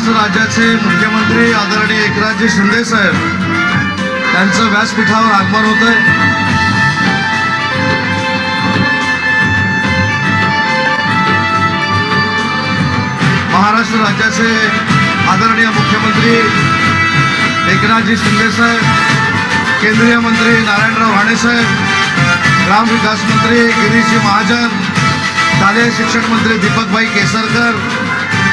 महाराष्ट्र राज्याचे मुख्यमंत्री आदरणीय एकनाथजी शिंदे साहेब यांचं व्यासपीठावर आगमन होतंय। महाराष्ट्र राज्याचे आदरणीय मुख्यमंत्री एकनाथजी शिंदे साहेब, केंद्रीय मंत्री नारायणराव राणे साहेब, ग्रामविकास मंत्री गिरीशजी महाजन, शालेय शिक्षण मंत्री दीपकभाई केसरकर,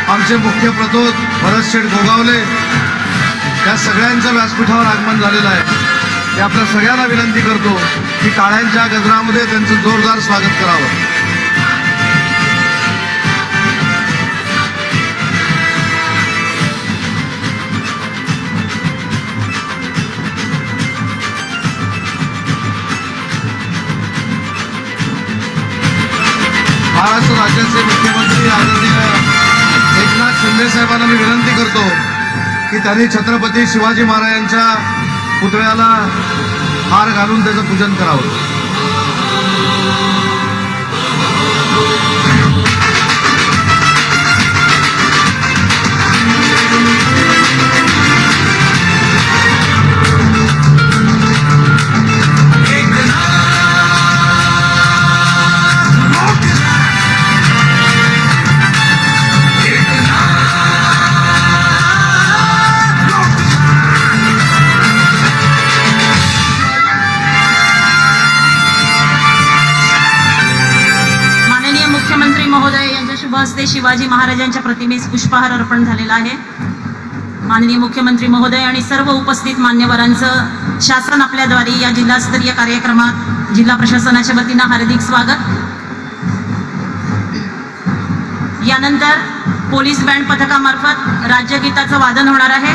आमचे मुख्य प्रतोद भरतशेठ गोगावले, या सगळ्यांचं व्यासपीठावर आगमन झालेलं आहे। मी आपल्या सगळ्यांना विनंती करतो की टाळ्यांच्या गजरामध्ये त्यांचं जोरदार स्वागत करावं। महाराष्ट्र राज्याचे मुख्यमंत्री आदरणीय एकनाथ शिंदे साहेबांना मी विनंती करतो की त्यांनी छत्रपती शिवाजी महाराजांच्या पुतळ्याला हार घालून त्याचं पूजन करावं। हस्ते शिवाजी महाराजांच्या प्रतिमेस पुष्पहार अर्पण झालेला आहे। माननीय मुख्यमंत्री महोदय आणि सर्व उपस्थित मान्यवरांचं शासन आपल्याद्वारे या जिल्हास्तरीय कार्यक्रमात जिल्हा प्रशासनाच्या वतीनं हार्दिक स्वागत। यानंतर पोलीस बँड पथकामार्फत राज्यगीताचं वादन होणार आहे।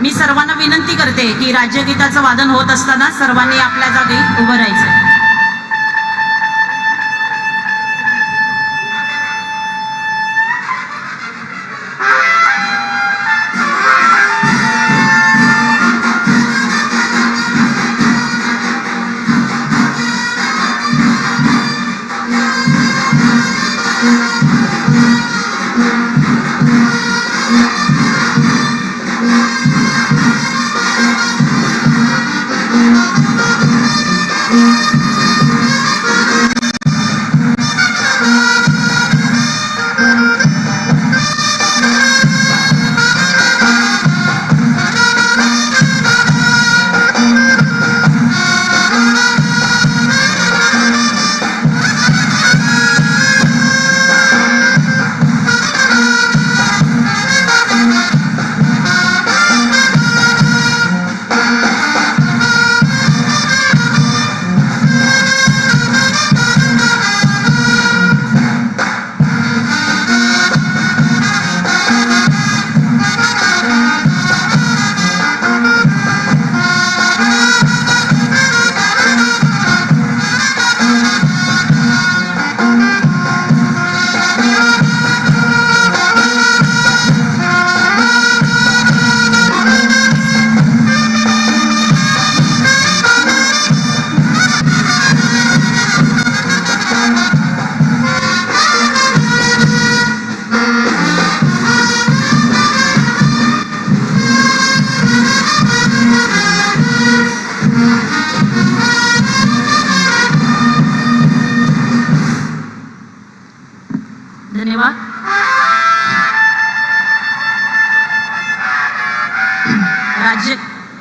मी सर्वांना विनंती करते की राज्यगीताचं वादन होत असताना सर्वांनी आपल्या जागी उभं राहायचं। धन्यवाद।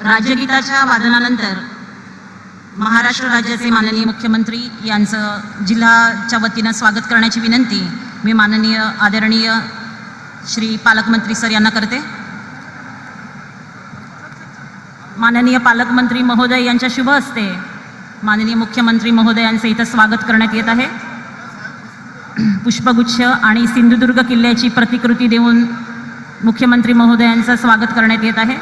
राज्यगीताच्या वादनानंतर महाराष्ट्र राज्याचे माननीय मुख्यमंत्री यांचं जिल्ह्याच्या वतीनं स्वागत करण्याची विनंती मी माननीय आदरणीय श्री पालकमंत्री सर यांना करते। माननीय पालकमंत्री महोदय यांच्या शुभ हस्ते माननीय मुख्यमंत्री महोदयांचं इथं स्वागत करण्यात येत आहे। पुष्पगुच्छ आणि सिंधुदुर्ग किल्ल्याची प्रतिकृती देऊन मुख्यमंत्री महोदयांचं स्वागत करण्यात येत आहे।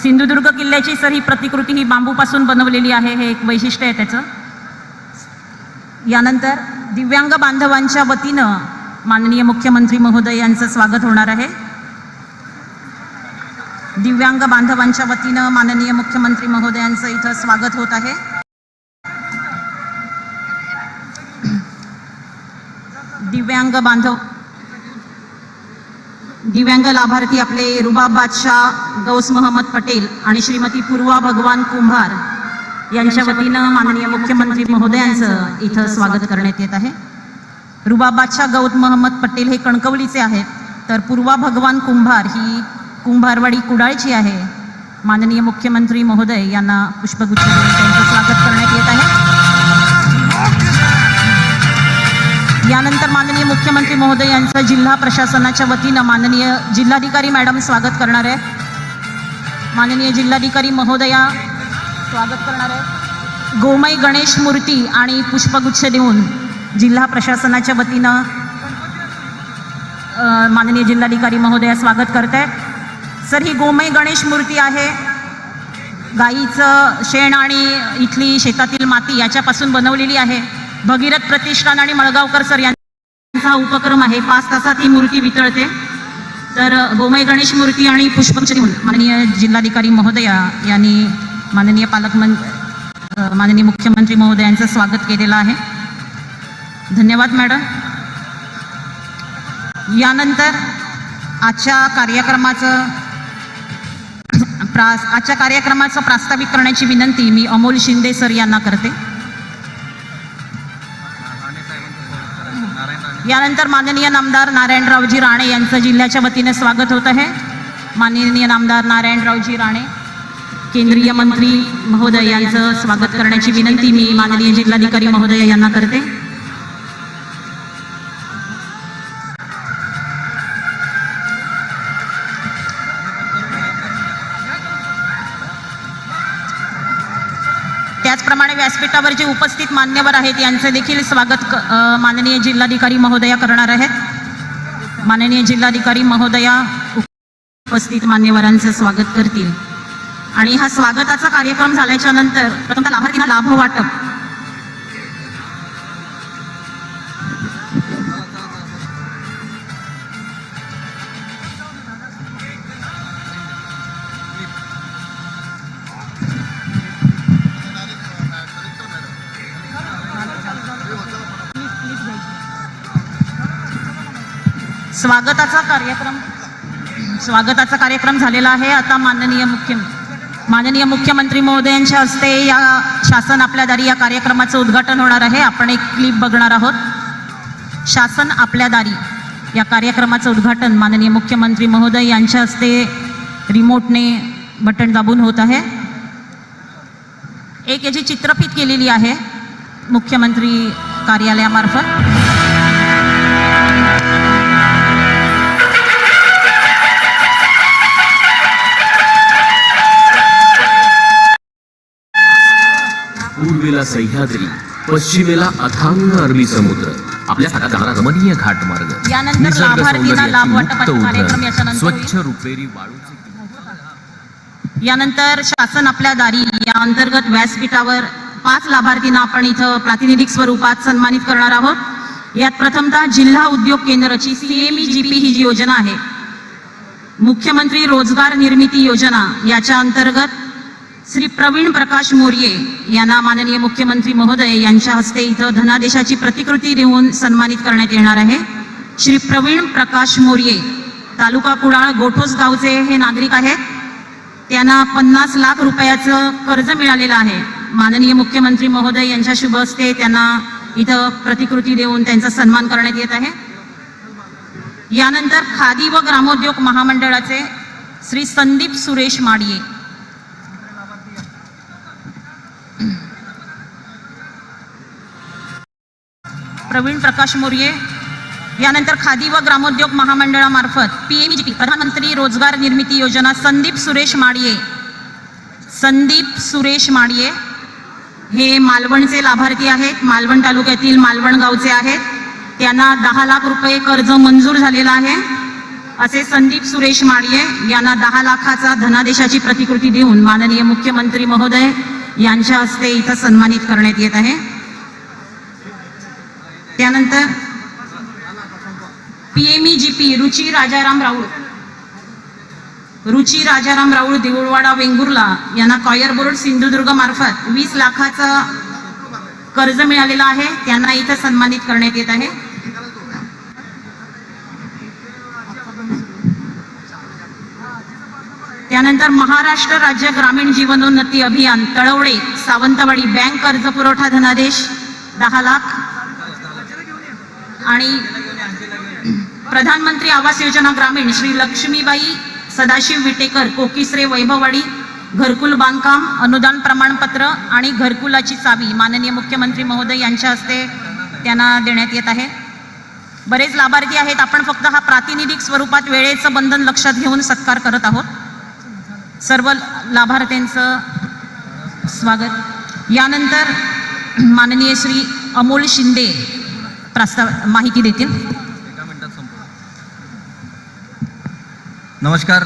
सिंधुदुर्ग किल्ल्याची सर ही प्रतिकृती ही बांबूपासून बनवलेली आहे, हे एक वैशिष्ट्य आहे त्याचं। यानंतर दिव्यांग बांधवांच्या वतीनं माननीय मुख्यमंत्री महोदय यांचं स्वागत होणार आहे। दिव्यांग बांधवांच्या वतीनं माननीय मुख्यमंत्री महोदयांचं इथं स्वागत होत आहे। दिव्यांग लाभार्थी आपले रुबाब बादशाह, गौस मोहम्मद पटेल आणि श्रीमती पूर्वा भगवान कुंभार यांच्या वतीनं माननीय मुख्यमंत्री महोदयांचं इथं स्वागत करण्यात येत आहे. रुबाब बादशाह गौस मोहम्मद पटेल हे कणकवलीचे आहेत, तर पूर्वा भगवान कुंभार ही कुंभारवाडी कुडाळची आहे. माननीय मुख्यमंत्री महोदय यांना पुष्पगुच्छ देऊन त्यांचं स्वागत करण्यात येत आहे. यानंतर माननीय मुख्यमंत्री महोदय यांचं जिल्हा प्रशासनाच्या वतीनं माननीय जिल्हाधिकारी मॅडम स्वागत करणार आहे. माननीय जिल्हाधिकारी महोदया स्वागत करणार आहे. गोमय गणेश मूर्ती आणि पुष्पगुच्छ देऊन जिल्हा प्रशासनाच्या वतीनं माननीय जिल्हाधिकारी महोदया स्वागत करत आहेत. सर, ही गोमय गणेश मूर्ती आहे. गाईचं शेण आणि इथली शेतातील माती याच्यापासून बनवलेली आहे. भगीरथ प्रतिष्ठान आणि मळगावकर सर यांचा उपक्रम आहे. 5 तासात ही मूर्ती वितळते. तर गोमय गणेश मूर्ती आणि पुष्पगुच्छ देऊन माननीय जिल्हाधिकारी महोदया यांनी माननीय माननीय मुख्यमंत्री महोदयांचं स्वागत केलेलं आहे. धन्यवाद मॅडम. यानंतर आजच्या कार्यक्रमाचं प्रास्ताविक करण्याची विनंती मी अमोल शिंदे सर यांना करते. यानंतर माननीय नामदार नारायणरावजी राणे यांचं जिल्ह्याच्या वतीने स्वागत होत आहे. माननीय नामदार नारायणरावजी राणे केंद्रीय मंत्री महोदय यांचं स्वागत करण्याची विनंती मी माननीय जिल्हाधिकारी महोदय यांना करते. त्याचप्रमाणे व्यासपीठावर जे उपस्थित मान्यवर आहेत यांचे देखील स्वागत माननीय जिल्हाधिकारी महोदया करणार आहेत. माननीय जिल्हाधिकारी महोदया उपस्थित मान्यवरांचं स्वागत करतील. आणि हा स्वागताचा कार्यक्रम झाल्याच्या नंतर प्रथमतः लाभार्थींना लाभ वाटप. स्वागताचा कार्यक्रम झालेला आहे. आता माननीय मुख्यमंत्री महोदयांच्या हस्ते या शासन आपल्या दारी या कार्यक्रमाचं उद्घाटन होणार आहे. आपण एक क्लिप बघणार आहोत. शासन आपल्या दारी या कार्यक्रमाचं उद्घाटन माननीय मुख्यमंत्री महोदय यांच्या हस्ते रिमोटने बटन दाबून होत आहे. एक याची चित्रफित केलेली आहे मुख्यमंत्री कार्यालयामार्फत. पूर्वेला सह्याद्री, पश्चिमेला अथांग अरबी समुद्र, आपल्या हातात जाणारा रमणीय घाटमार्ग, यानंतर लाभार्थींना लाभ वाटपाचा कार्यक्रम याच्यानंतर स्वच्छ रुपेरी वाळूचे. यानंतर शासन आपल्या दारी या अंतर्गत व्यासपीठावर 5 लाभार्थींना आपण इथं प्रातिनिधिक स्वरूपात सन्मानित करणार आहोत. यात प्रथमतः जिल्हा उद्योग केंद्राची CMEGP ही जी योजना आहे, मुख्यमंत्री रोजगार निर्मिती योजना, याच्या अंतर्गत श्री प्रवीण प्रकाश मोर्ये यांना माननीय मुख्यमंत्री महोदय यांच्या हस्ते इथं धनादेशाची प्रतिकृती देऊन सन्मानित करण्यात येणार आहे. श्री प्रवीण प्रकाश मोर्ये तालुका कुडाळ गोठोस गावचे हे नागरिक आहेत. त्यांना 50 लाख रुपयाचं कर्ज मिळालेलं आहे. माननीय मुख्यमंत्री महोदय यांच्या शुभ हस्ते त्यांना इथं प्रतिकृती देऊन त्यांचा सन्मान करण्यात येत आहे. यानंतर खादी व ग्रामोद्योग महामंडळाचे श्री संदीप सुरेश माडिये, प्रवीण प्रकाश मोर्ये. यानंतर खादी व ग्रामोद्योग महामंडळामार्फत PMGP प्रधानमंत्री रोजगार निर्मिती योजना संदीप सुरेश माडिये हे मालवणचे लाभार्थी आहेत. मालवण तालुक्यातील मालवण गावचे आहेत. त्यांना 10 लाख रुपये कर्ज मंजूर झालेला आहे. असे संदीप सुरेश माडिये यांना 10 लाखाचा धनादेशाची प्रतिकृती देऊन माननीय मुख्यमंत्री महोदय यांच्या हस्ते इथं सन्मानित करण्यात येत आहे. त्यानंतर PMEGP रुची राजाराम राऊळ देऊळवाडा वेंगुर्ला यांना कॉयर बोर्ड सिंधुदुर्ग मार्फत 20 लाखाचं कर्ज मिळालेलं आहे. त्यांना इथं सन्मानित करण्यात येत आहे. त्यानंतर महाराष्ट्र राज्य ग्रामीण जीवनोन्नती अभियान तळवडे सावंतवाडी बँक कर्ज पुरवठा धनादेश 10 लाख आणि प्रधानमंत्री आवास योजना ग्रामीण श्री लक्ष्मीबाई सदाशिव विटेकर कोकिसरे वैभववाडी घरकुल बांधकाम अनुदान प्रमाणपत्र आणि घरकुलाची चावी माननीय मुख्यमंत्री महोदय यांच्या हस्ते त्यांना देण्यात येत आहे. बरेच लाभार्थी आहेत. आपण फक्त हा प्रातिनिधिक स्वरूपात वेळेचं बंधन लक्षात घेऊन सत्कार करत आहोत. सर्व लाभार्थ्यांचं स्वागत. यानंतर माननीय श्री अमोल शिंदे माहिती देतील. नमस्कार.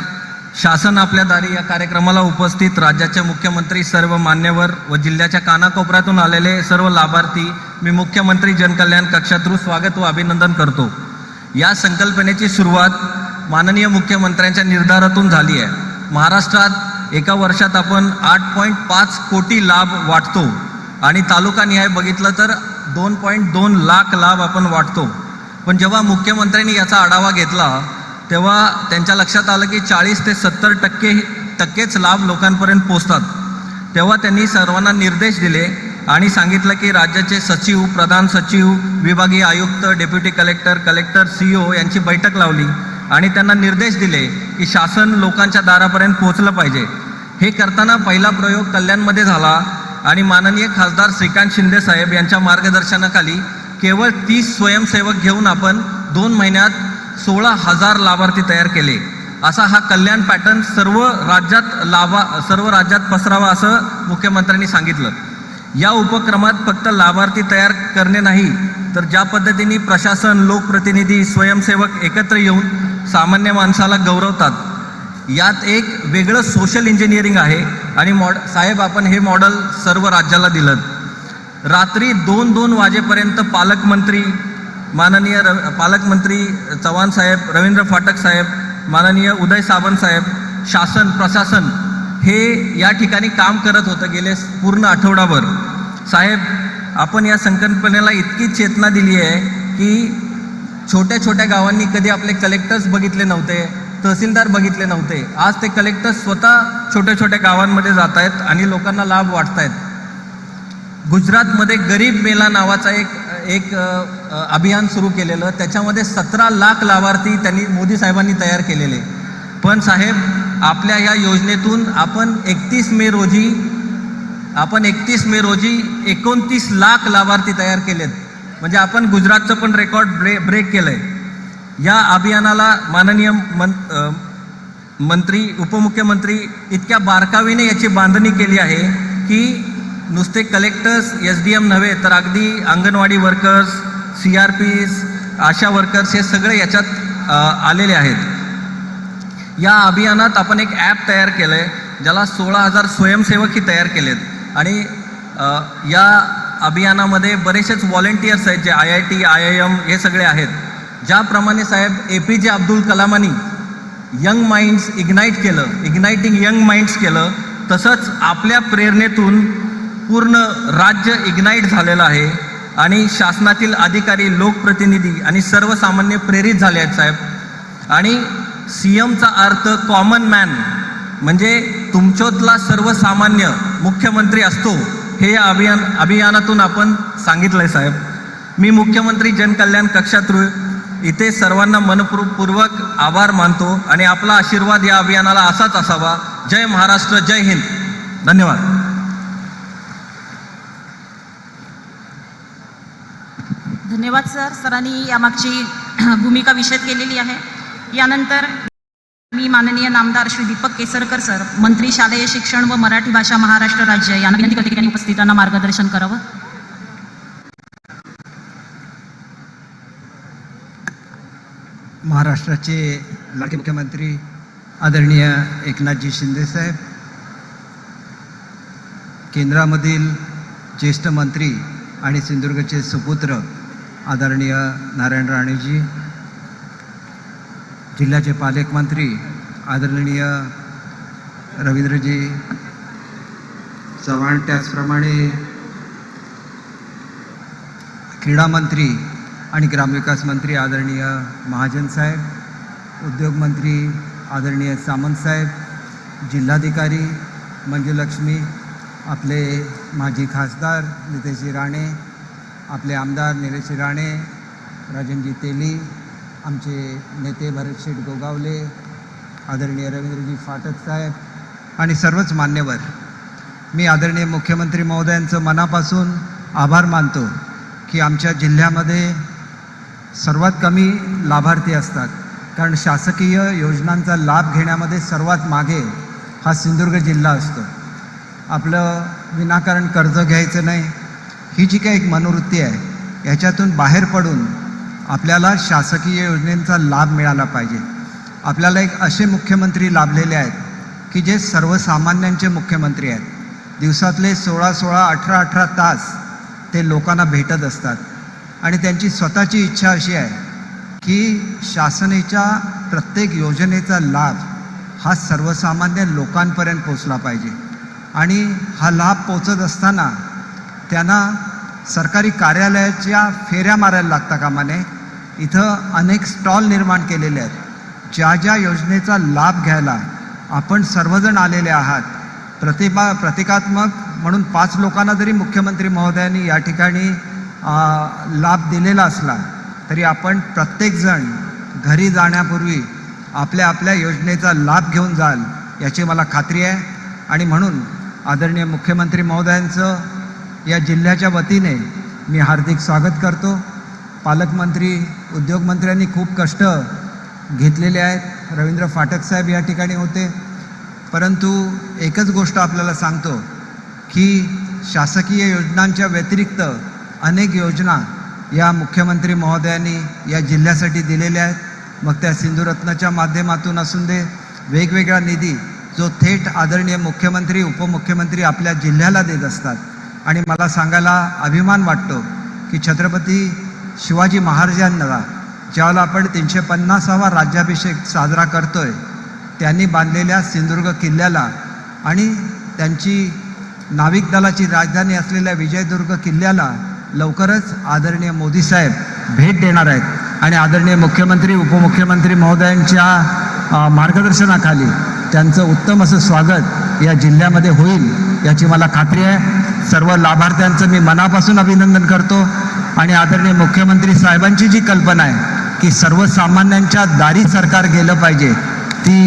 शासन आपल्या दारी या कार्यक्रमाला उपस्थित राज्याचे मुख्यमंत्री, सर्व मान्यवर व जिल्ह्याच्या कानाकोपऱ्यातून आलेले सर्व लाभार्थी मी मुख्यमंत्री जनकल्याण कक्षातून स्वागत व अभिनंदन करतो. या संकल्पनेची सुरुवात माननीय मुख्यमंत्र्यांच्या निर्धारातून झाली आहे. महाराष्ट्रात एका वर्षात आपण 8.5 कोटी लाभ वाटतो आणि तालुकानिहाय बघितलं तर 2.2 लाख लाभ आपण वाटतो. पण जेव्हा मुख्यमंत्र्यांनी याचा आढावा घेतला तेव्हा त्यांच्या लक्षात आलं की 40 ते 70% लाभ लोकांपर्यंत पोहोचतात. तेव्हा त्यांनी सर्वांना निर्देश दिले आणि सांगितलं की राज्याचे सचिव, प्रधान सचिव, विभागीय आयुक्त, डेप्युटी कलेक्टर, कलेक्टर, CEO यांची बैठक लावली आणि त्यांना निर्देश दिले की शासन लोकांच्या दारापर्यंत पोहोचलं पाहिजे. हे करताना पहिला प्रयोग कल्याणमध्ये झाला आणि माननीय खासदार श्रीकांत शिंदे साहेब यांच्या मार्गदर्शनाखाली केवळ 30 स्वयंसेवक घेऊन आपण 2 महिन्यात 16,000 लाभार्थी तयार केले. असा हा कल्याण पॅटर्न सर्व राज्यात पसरावा असं मुख्यमंत्र्यांनी सांगितलं. या उपक्रमात फक्त लाभार्थी तयार करणे नाही तर ज्या पद्धतीने प्रशासन, लोकप्रतिनिधी, स्वयंसेवक एकत्र येऊन सामान्य माणसाला गौरवतात, यात एक वेगळं सोशल इंजिनिअरिंग आहे. आणि साहेब आपण हे मॉडेल सर्व राज्याला दिलं. रात्री 2-2 वाजेपर्यंत पालकमंत्री चव्हाण साहेब, रवींद्र फाटक साहेब, माननीय उदय सामंत साहेब, शासन, प्रशासन हे या ठिकाणी काम करत होतं गेले पूर्ण आठवडाभर. साहेब आपण या संकल्पनेला इतकी चेतना दिली आहे की छोट्या छोट्या गावांनी कधी आपले कलेक्टर्स बघितले नव्हते, तहसीलदार बघितले नव्हते. आज ते कलेक्टर्स स्वतः छोट्या छोट्या गावांमध्ये जात आहेत आणि लोकांना लाभ वाटतायत. गुजरातमध्ये गरीब मेला नावाचा एक अभियान सुरू केलेलं, त्याच्यामध्ये 17 लाख लाभार्थी त्यांनी मोदी साहेबांनी तयार केलेले. पण साहेब आपल्या या योजनेतून आपण 31 मे रोजी 29 लाख लाभार्थी तयार केलेत. म्हणजे आपण गुजरातचं पण रेकॉर्ड ब्रेक केलंय. या अभियानाला माननीय उपमुख्यमंत्री इतक्या बारकावीने याची बांधणी केली आहे की नुसते कलेक्टर्स, SDM नव्हे तर अगदी अंगणवाडी वर्कर्स, CRPs, आशा वर्कर्स हे सगळे याच्यात आलेले आहेत. या अभियानात आपण एक ॲप तयार केलं आहे ज्याला 16,000 स्वयंसेवकही तयार केलेत. आणि या अभियानामध्ये बरेचसेच व्हॉलेंटियर्स आहेत जे IIT, IIM हे सगळे आहेत. ज्याप्रमाणे साहेब APJ अब्दुल कलामांनी young minds igniting young minds केलं, तसंच आपल्या प्रेरणेतून पूर्ण राज्य इग्नाईट झालेलं आहे आणि शासनातील अधिकारी, लोकप्रतिनिधी आणि सर्वसामान्य प्रेरित झाले आहेत साहेब. आणि CMचा अर्थ कॉमन मॅन म्हणजे तुमच्यातला सर्वसामान्य मुख्यमंत्री असतो, हे या अभियानातून आपण सांगितलं आहे साहेब. मी मुख्यमंत्री जनकल्याण कक्षात इथे सर्वांना मनपूर्वक आभार मानतो आणि आपला आशीर्वाद या अभियानाला असाच असावा. जय महाराष्ट्र, जय हिंद. धन्यवाद. धन्यवाद सर. सरांनी यामागची भूमिका विशद केलेली आहे. यानंतर मी माननीय नामदार श्री दीपक केसरकर सर, मंत्री शालेय शिक्षण व मराठी भाषा महाराष्ट्र राज्य यांना विनंती करते की त्यांनी उपस्थितांना मार्गदर्शन करावं. महाराष्ट्राचे लाडके मुख्यमंत्री आदरणीय एकनाथजी शिंदे साहेब, केंद्रामधील ज्येष्ठ मंत्री आणि सिंधुदुर्गचे सुपुत्र आदरणीय नारायण राणेजी, जिल्ह्याचे पालकमंत्री आदरणीय रवींद्रजी चव्हाण, त्याचप्रमाणे क्रीडा मंत्री आणि ग्रामविकास मंत्री आदरणीय महाजन साहेब, उद्योग मंत्री आदरणीय सामंत साहेब, जिल्हाधिकारी मंजुलक्ष्मी, आपले माजी खासदार नितेशजी राणे, आपले आमदार निलेशजी राणे, राजनजी तेली, आमचे नेते भरतशेठ गोगावले, आदरणीय रवींद्रजी फाटक साहेब आणि सर्वच मान्यवर, मी आदरणीय मुख्यमंत्री महोदयांचं मनापासून आभार मानतो की आमच्या जिल्ह्यामध्ये सर्वात कमी लाभार्थी असतात, कारण शासकीय योजनांचा लाभ घेण्यामध्ये सर्वात मागे हा सिंधुदुर्ग जिल्हा असतो. आपलं विनाकारण कर्ज घ्यायचं नाही, ही जी काही एक मनोवृत्ती आहे याच्यातून बाहेर पडून आपल्याला शासकीय योजनेचा लाभ मिळाला पाहिजे. आपल्याला एक असे मुख्यमंत्री लाभलेले आहेत की जे सर्वसामान्यांचे मुख्यमंत्री आहेत. दिवसातले 16-16, 18-18 तास ते लोकांना भेटत असतात आणि त्यांची स्वतःची इच्छा अशी आहे की शासनाच्या प्रत्येक योजनेचा लाभ हा सर्वसामान्य लोकांपर्यंत पोचला पाहिजे. आणि हा लाभ पोचत असताना त्यांना सरकारी कार्यालयाच्या फेऱ्या मारायला लागता कामा नये. इथं अनेक स्टॉल निर्माण केलेले आहेत. ज्या ज्या योजनेचा लाभ घ्यायला आपण सर्वजण आलेले आहात, प्रतिकात्मक म्हणून 5 लोकांना जरी मुख्यमंत्री महोदयांनी या ठिकाणी लाभ दिलेला असला तरी आपण प्रत्येकजण घरी जाण्यापूर्वी आपल्या आपल्या योजनेचा लाभ घेऊन जाल याची मला खात्री आहे. आणि म्हणून आदरणीय मुख्यमंत्री महोदयांचं या जिल्ह्याच्या वतीने मी हार्दिक स्वागत करतो. पालकमंत्री, उद्योगमंत्र्यांनी खूप कष्ट घेतलेले आहेत. रवींद्र फाटक साहेब या ठिकाणी होते. परंतु एकच गोष्ट आपल्याला सांगतो की शासकीय योजनांच्या व्यतिरिक्त अनेक योजना या मुख्यमंत्री महोदयांनी या जिल्ह्यासाठी दिलेल्या आहेत. मग त्या सिंधुरत्नाच्या माध्यमातून असून दे, वेगवेगळा निधी जो थेट आदरणीय मुख्यमंत्री, उपमुख्यमंत्री आपल्या जिल्ह्याला देत असतात. आणि मला सांगायला अभिमान वाटतो की छत्रपती शिवाजी महाराजांना ज्यावेळेला आपण 350वा राज्याभिषेक साजरा करतोय, त्यांनी बांधलेल्या सिंधुदुर्ग किल्ल्याला आणि त्यांची नाविक दलाची राजधानी असलेल्या विजयदुर्ग किल्ल्याला लवकरच आदरणीय मोदी साहेब भेट देणार आहेत. आणि आदरणीय मुख्यमंत्री, उपमुख्यमंत्री महोदयांच्या मार्गदर्शनाखाली त्यांचं उत्तम असं स्वागत या जिल्ह्यामध्ये होईल याची मला खात्री आहे. सर्व लाभार्थ्यांचं मी मनापासून अभिनंदन करतो. आणि आदरणीय मुख्यमंत्री साहेबांची जी कल्पना आहे की सर्वसामान्यांच्या दारी सरकार गेलं पाहिजे, ती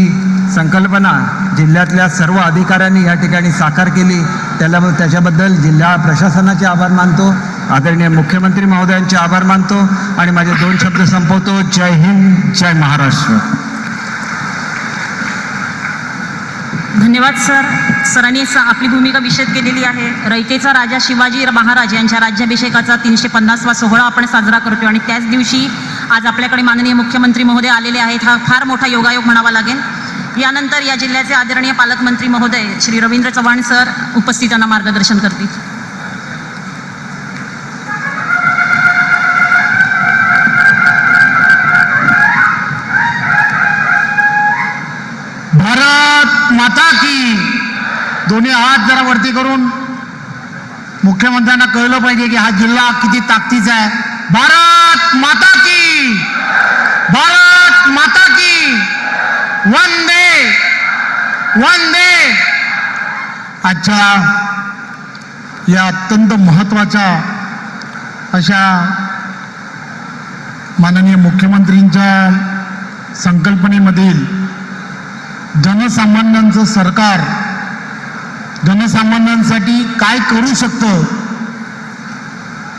संकल्पना जिल्ह्यातल्या सर्व अधिकाऱ्यांनी या ठिकाणी साकार केली. त्याच्याबद्दल जिल्हा प्रशासनाचे आभार मानतो, आदरणीय मुख्यमंत्री महोदयांचे आभार मानतो आणि माझे 2 शब्द संपवतो. जय हिंद, जय महाराष्ट्र. धन्यवाद सर. सरांनी आपली भूमिका विशद केलेली आहे. रयतेचा राजा शिवाजी महाराज यांच्या राज्याभिषेकाचा 350वा सोहळा आपण साजरा करतोय आणि त्याच दिवशी आज आपल्याकडे माननीय मुख्यमंत्री महोदय आलेले आहेत. हा फार मोठा योगायोग म्हणावा लागेल. यानंतर या जिल्ह्याचे आदरणीय पालकमंत्री महोदय श्री रवींद्र चव्हाण सर उपस्थितांना मार्गदर्शन करतील. भारत माता की. दोन्ही हात जरा वरती करून मुख्यमंत्र्यांना कळलं पाहिजे की हा जिल्हा किती ताकदीचा आहे. भारत माता की, भारत माता की. वंदे वंदे. आजच्या या अत्यंत महत्त्वाच्या अशा माननीय मुख्यमंत्रींच्या संकल्पनेमधील जनसामान्यांचं सरकार जनसामान्यांसाठी काय करू शकतं,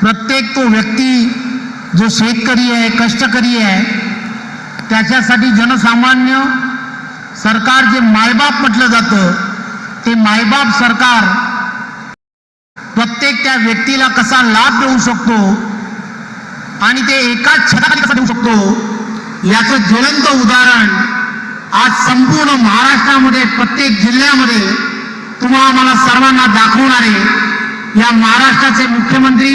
प्रत्येक तो व्यक्ती जो शेतकरी आहे, कष्टकरी आहे, त्याच्यासाठी जनसामान्य सरकार जे मायबाप म्हटलं जातं ते मायबाप सरकार प्रत्येक त्या व्यक्तीला कसा लाभ देऊ शकतो आणि ते एकाच छताखाली कसं देऊ शकतो याचं ज्वलंत उदाहरण आज संपूर्ण महाराष्ट्रामध्ये प्रत्येक जिल्ह्यामध्ये तुम्हाला मला सर्वांना दाखवणारे या महाराष्ट्राचे मुख्यमंत्री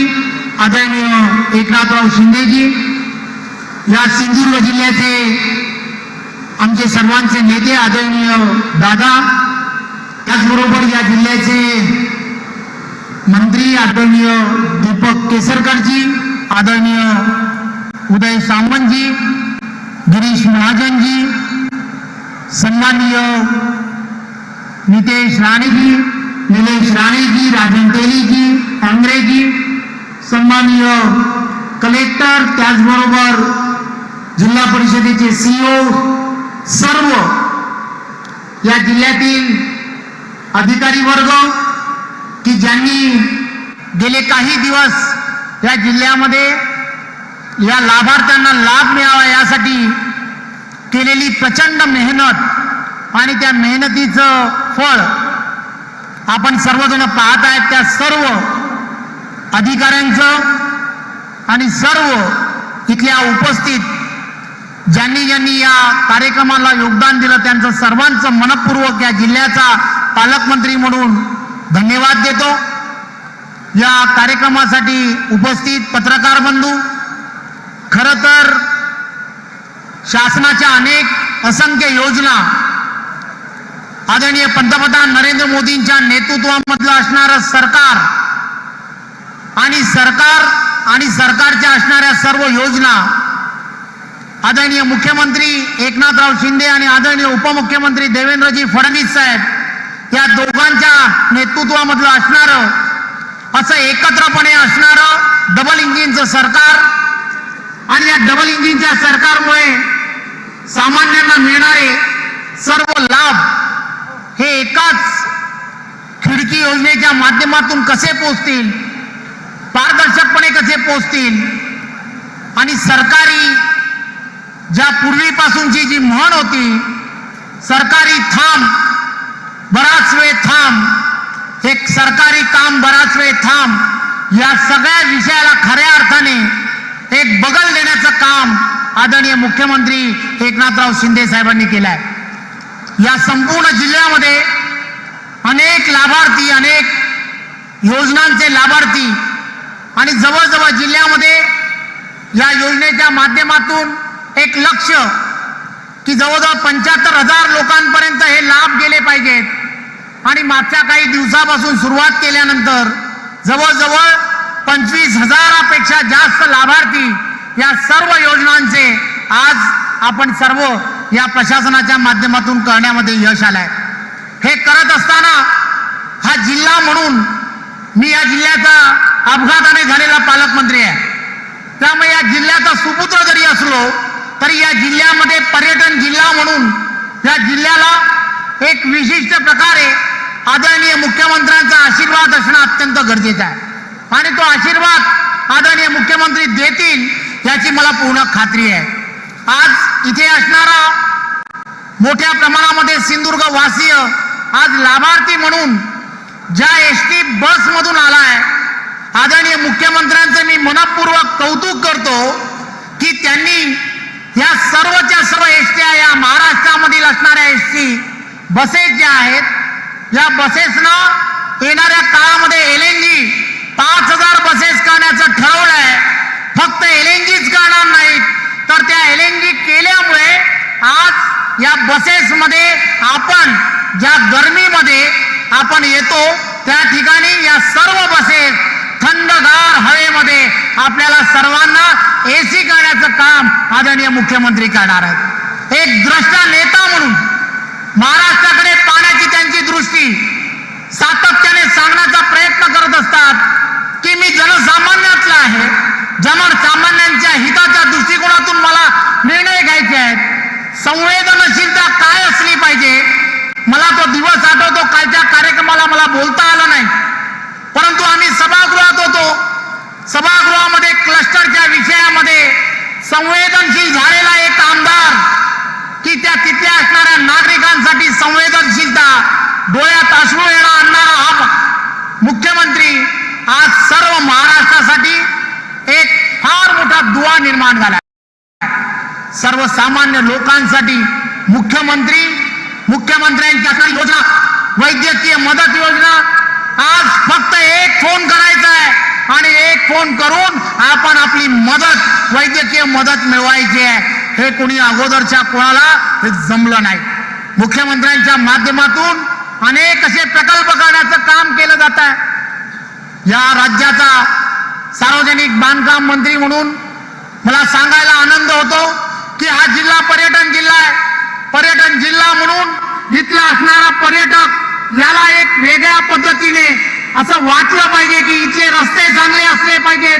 आदरणीय एकनाथराव शिंदेजी, या सिंधुदुर्ग जिल्ह्याचे आमचे सर्वांचे नेते आदरणीय दादा, त्याचबरोबर या जिल्ह्याचे मंत्री आदरणीय दीपक केसरकरजी, आदरणीय उदय सामंतजी, गिरीश महाजनजी, सन्माननीय नितेश राणे जी, नीलेश राणे जी, राजन तेली जी, अंग्रे जी, सन्माननीय कलेक्टर, त्याचबरोबर जिल्हा परिषदेचे CEO, सर्व या जिल्ह्यातील अधिकारी वर्ग की ज्यांनी गेले काही दिवस या जिल्ह्यामध्ये या लाभार्थ्यांना लाभ मिळावा यासाठी केलेली प्रचंड मेहनत आणि त्या मेहनतीचं फळ आपण सर्वजण पाहत आहेत. त्या सर्व अधिकाऱ्यांचं आणि सर्व इथल्या उपस्थित ज्यांनी या कार्यक्रमाला योगदान दिलं त्यांचं सर्वांचं मनपूर्वक या जिल्ह्याचा पालकमंत्री म्हणून धन्यवाद देतो. या कार्यक्रमासाठी उपस्थित पत्रकार बंधू, खरं तर शासनाच्या अनेक असंख्य योजना आदरणीय पंतप्रधान नरेंद्र मोदींच्या नेतृत्वामधलं असणारं सरकार आणि सरकारच्या असणाऱ्या सर्व योजना आदरणीय मुख्यमंत्री एकनाथराव शिंदे आणि आदरणीय उपमुख्यमंत्री देवेंद्रजी फडणवीस साहेब या दोघांच्या नेतृत्वामधलं असणारं असं एकत्रपणे असणारं डबल इंजिनचं सरकार आणि या डबल इंजिनच्या सरकारमुळे सामान्यांना मिळणारे सर्व लाभ हे एकाच खिडकी योजनेच्या माध्यमातून कसे पोहोचतील, पारदर्शकपणे कसे पोहोचतील आणि सरकारी ज्या पूर्वीपासूनची जी म्हण होती सरकारी थांब बराच वेळ थांब, हे सरकारी काम बराच वेळ थांब या सगळ्या विषयाला खऱ्या अर्थाने एक बगल देण्याचं काम आदरणीय मुख्यमंत्री एकनाथराव शिंदे साहेबांनी केलं आहे. या संपूर्ण जिल्ह्यामध्ये अनेक लाभार्थी, अनेक योजनांचे लाभार्थी आणि जवळजवळ जिल्ह्यामध्ये या योजनेच्या माध्यमातून एक लक्ष की जवळजवळ 75,000 लोकांपर्यंत हे लाभ गेले पाहिजेत आणि मागच्या काही दिवसापासून सुरुवात केल्यानंतर जवळजवळ 25,000पेक्षा जास्त लाभार्थी या सर्व योजनांचे आज आपण सर्व या प्रशासनाच्या माध्यमातून करण्यामध्ये यश आलंय. हे करत असताना हा जिल्हा म्हणून मी या जिल्ह्याचा अपघाताने झालेला पालकमंत्री आहे. त्यामुळे या जिल्ह्याचा सुपुत्र जरी असलो तरी या जिल्ह्यामध्ये पर्यटन जिल्हा म्हणून या जिल्ह्याला एक विशिष्ट प्रकारे आदरणीय मुख्यमंत्र्यांचा आशीर्वाद असणं अत्यंत गरजेचं आहे आणि तो आशीर्वाद आदरणीय मुख्यमंत्री देतील याची मला पूर्ण खात्री आहे. आज इथे असणारा मोठ्या प्रमाणामध्ये सिंधुदुर्ग वासीय आज लाभार्थी म्हणून ज्या एसटी बस मधून आलाय, आदरणीय मुख्यमंत्र्यांचे मी मनपूर्वक कौतुक करतो की त्यांनी या सर्वच्या सर्व एसट्या या महाराष्ट्रामधील असणाऱ्या एसटी बसेस ज्या आहेत या बसेसनं येणाऱ्या काळामध्ये LNG 5,000 बसेस करण्याचं ठरवलंय. फक्त LNGच करणार नाहीत तर त्या LNG केल्यामुळे आज या बसेसमध्ये आपण ज्या गरमीमध्ये आपण येतो त्या ठिकाणी या सर्व बसेस थंडगार हवेमध्ये आपल्याला सर्वांना AC करण्याचं काम आदरणीय मुख्यमंत्री करणार आहेत. एक द्रष्टा नेता म्हणून महाराष्ट्राकडे पाहण्याची त्यांची दृष्टी सातत्याने सांगण्याचा प्रयत्न करत असतात की मी जनसामान्यातला आहे, जनसामान्यांच्या हिताच्या दृष्टिकोनातून मला निर्णय घ्यायचे आहेत. संवेदनशीलता काय असली पाहिजे, मला तो दिवस आठवतो. कालच्या कार्यक्रमाला मला बोलता आलं नाही, परंतु आम्ही सभागृहात होतो. सभागृहामध्ये क्लस्टरच्या विषयामध्ये संवेदनशील झालेला एक आमदार की त्या तिथल्या असणाऱ्या नागरिकांसाठी संवेदनशीलता, डोळ्यात अश्रू येणं आणणारा हा मुख्यमंत्री आज सर्व महाराष्ट्रासाठी एक फार मोठा दुवा निर्माण झाला. सर्वसामान्य लोकांसाठी मुख्यमंत्र्यांची असणारी योजना, वैद्यकीय मदत योजना, आज फक्त एक फोन करायचा आहे आणि एक फोन करून आपण आपली मदत, वैद्यकीय मदत मिळवायची आहे. हे कोणी अगोदरच्या कोणाला हे जमलं नाही. मुख्यमंत्र्यांच्या माध्यमातून अनेक असे प्रकल्प करण्याचं काम केलं जात आहे. या राज्याचा सार्वजनिक बांधकाम मंत्री म्हणून मला सांगायला आनंद होतो की हा जिल्हा पर्यटन जिल्हा आहे. पर्यटन जिल्हा म्हणून इथला असणारा पर्यटक याला एक वेगळ्या पद्धतीने असं वाटलं पाहिजे की इथले रस्ते चांगले असले पाहिजेत.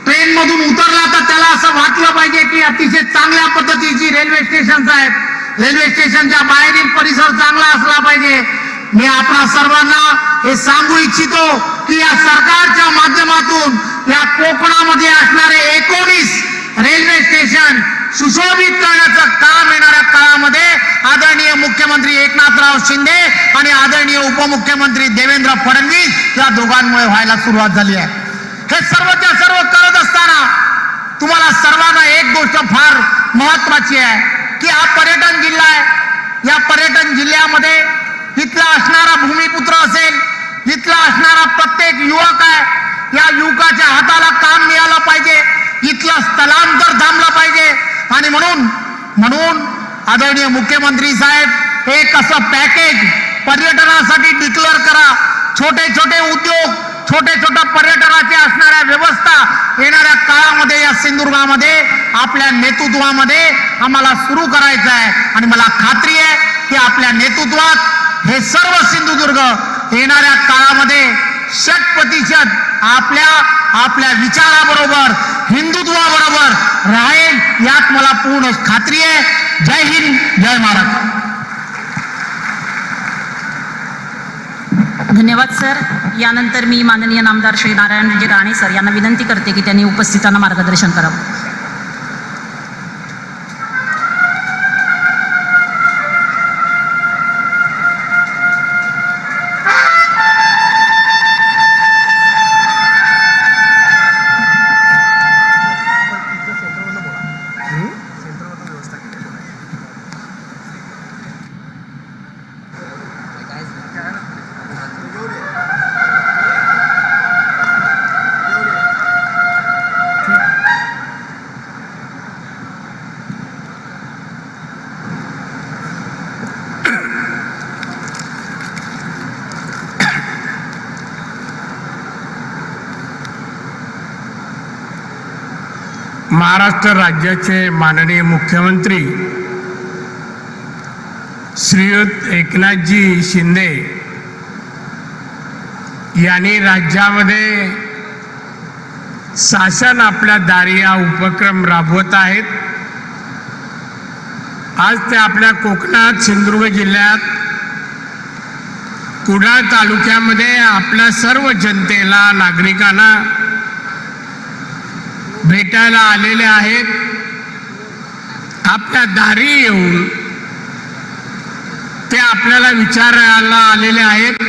ट्रेन मधून उतरला तर त्याला असं वाटलं पाहिजे की अतिशय चांगल्या पद्धतीची रेल्वे स्टेशन आहेत. रेल्वे स्टेशनच्या बाहेरील परिसर चांगला असला पाहिजे. मी आपणा सर्वांना हे सांगू इच्छितो की या सरकारच्या माध्यमातून या कोकणामध्ये असणारे 19 रेल्वे स्टेशन सुशोभित करण्याचं काम येणाऱ्या काळामध्ये आदरणीय मुख्यमंत्री एकनाथराव शिंदे आणि आदरणीय उपमुख्यमंत्री देवेंद्र फडणवीस या दोघांमुळे व्हायला सुरुवात झाली आहे. हे सर्वच्या सर्व करत असताना तुम्हाला सर्वांना एक गोष्ट फार महत्वाची आहे की हा पर्यटन जिल्हा आहे. या पर्यटन जिल्ह्यामध्ये इथला असणारा भूमिपुत्र असेल, इथला असणारा प्रत्येक युवक आहे, या युवकाच्या हाताला काम मिळालं पाहिजे, इथलं स्थलांतर थांबलं पाहिजे. आणि म्हणून आदरणीय मुख्यमंत्री साहेब एक असं पॅकेज पर्यटनासाठी डिक्लेअर करा. छोटे छोटे उद्योग, छोटे छोट्या पर्यटनाची असणाऱ्या व्यवस्था येणाऱ्या काळामध्ये या सिंधुदुर्गामध्ये आपल्या नेतृत्वामध्ये आम्हाला सुरू करायचं आहे. आणि मला खात्री आहे की आपल्या नेतृत्वात हे सर्व सिंधुदुर्ग येणाऱ्या काळामध्ये 100% आपल्या विचाराबरोबर, हिंदुत्वाबरोबर राहील यात मला पूर्ण खात्री आहे. जय हिंद, जय महाराष्ट्र. धन्यवाद सर. यानंतर मी माननीय नामदार श्री नारायणजी राणे सर यांना विनंती करते की त्यांनी उपस्थितांना मार्गदर्शन करावं. महाराष्ट्र राज्याचे माननीय मुख्यमंत्री श्रीयुत एकनाथजी शिंदे यांनी राज्यामध्ये शासन आपल्या दारी हा उपक्रम राबवत आहेत. आज ते आपल्या कोकणात सिंधुदुर्ग जिल्ह्यात कुडाळ तालुक्यामध्ये आपल्या सर्व जनतेला, नागरिकांना भेटायला आलेले आहेत. आपल्या दारी येऊन ते आपल्याला विचारायला आलेले आहेत,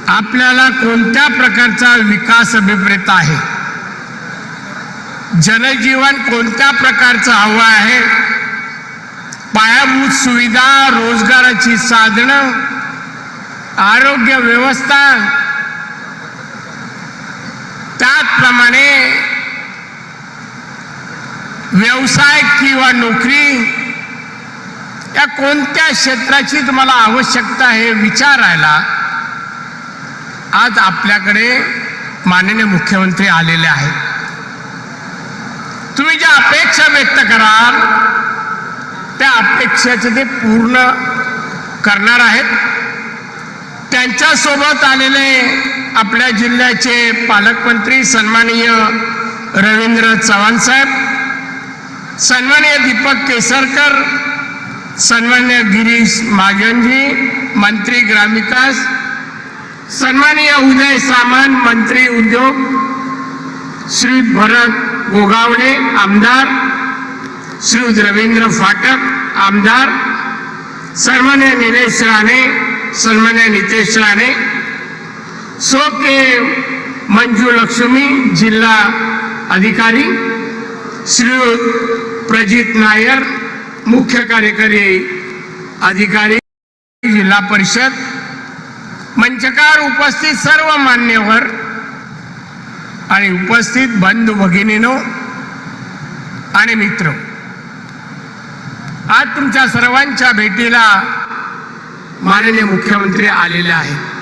आपल्याला कोणत्या प्रकारचा विकास अभिप्रेत आहे, जनजीवन कोणत्या प्रकारचं हवं आहे, पायाभूत सुविधा, रोजगाराची साधनं, आरोग्य व्यवस्था, त्याचप्रमाणे व्यवसाय किंवा नोकरी या कोणत्या क्षेत्राची तुम्हाला आवश्यकता आहे विचारायला आज आपल्याकडे माननीय मुख्यमंत्री आलेले आहेत. तुम्ही ज्या अपेक्षा व्यक्त कराल त्या अपेक्षेचे ते पूर्ण करणार आहेत. त्यांच्यासोबत आलेले आपल्या जिल्ह्याचे पालकमंत्री सन्माननीय रवींद्र चव्हाण साहेब, सन्माननीय दीपक केसरकर, सन्माननीय गिरीश महाजनजी मंत्री ग्रामविकास, सन्माननीय उदय सामंत मंत्री उद्योग, श्री भरत गोगावडे आमदार, श्री रवींद्र फाटक आमदार, सन्माननीय निलेश राणे, सन्माननीय नितेश राणे, के मंजू लक्ष्मी जिल्हा अधिकारी, श्री प्रजित नायर मुख्य कार्यकारी अधिकारी जिल्हा परिषद, मंचकार उपस्थित सर्व मान्यवर आणि उपस्थित बंधू भगिनीनो आणि मित्र, आज तुमच्या सर्वांच्या भेटीला माननीय मुख्यमंत्री आलेले आहेत.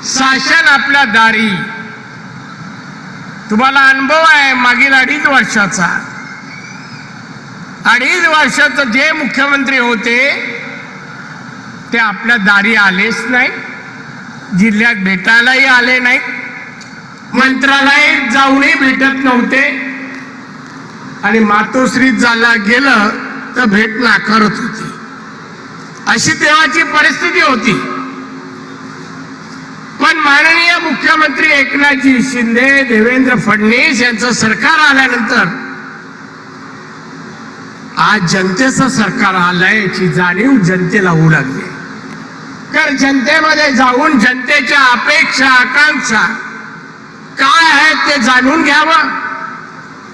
शासन आपल्या दारी, तुम्हाला अनुभव आहे मागील 2.5 वर्षाचा. 2.5 वर्षाचे जे मुख्यमंत्री होते ते आपल्या दारी आलेच नाही, जिल्ह्यात भेटायलाही आले नाहीत, मंत्रालयात जाऊनही भेटत नव्हते आणि मातोश्रीत झाला गेलं तर भेट नाकारत होती. अशी तेव्हाची परिस्थिती होती. पण माननीय मुख्यमंत्री एकनाथजी शिंदे, देवेंद्र फडणवीस यांचं सरकार आल्यानंतर आज जनतेचं सरकार आलंय याची जाणीव जनतेला होऊ लागली. कारण जनतेमध्ये जाऊन जनतेच्या अपेक्षा, आकांक्षा काय आहेत ते जाणून घ्यावं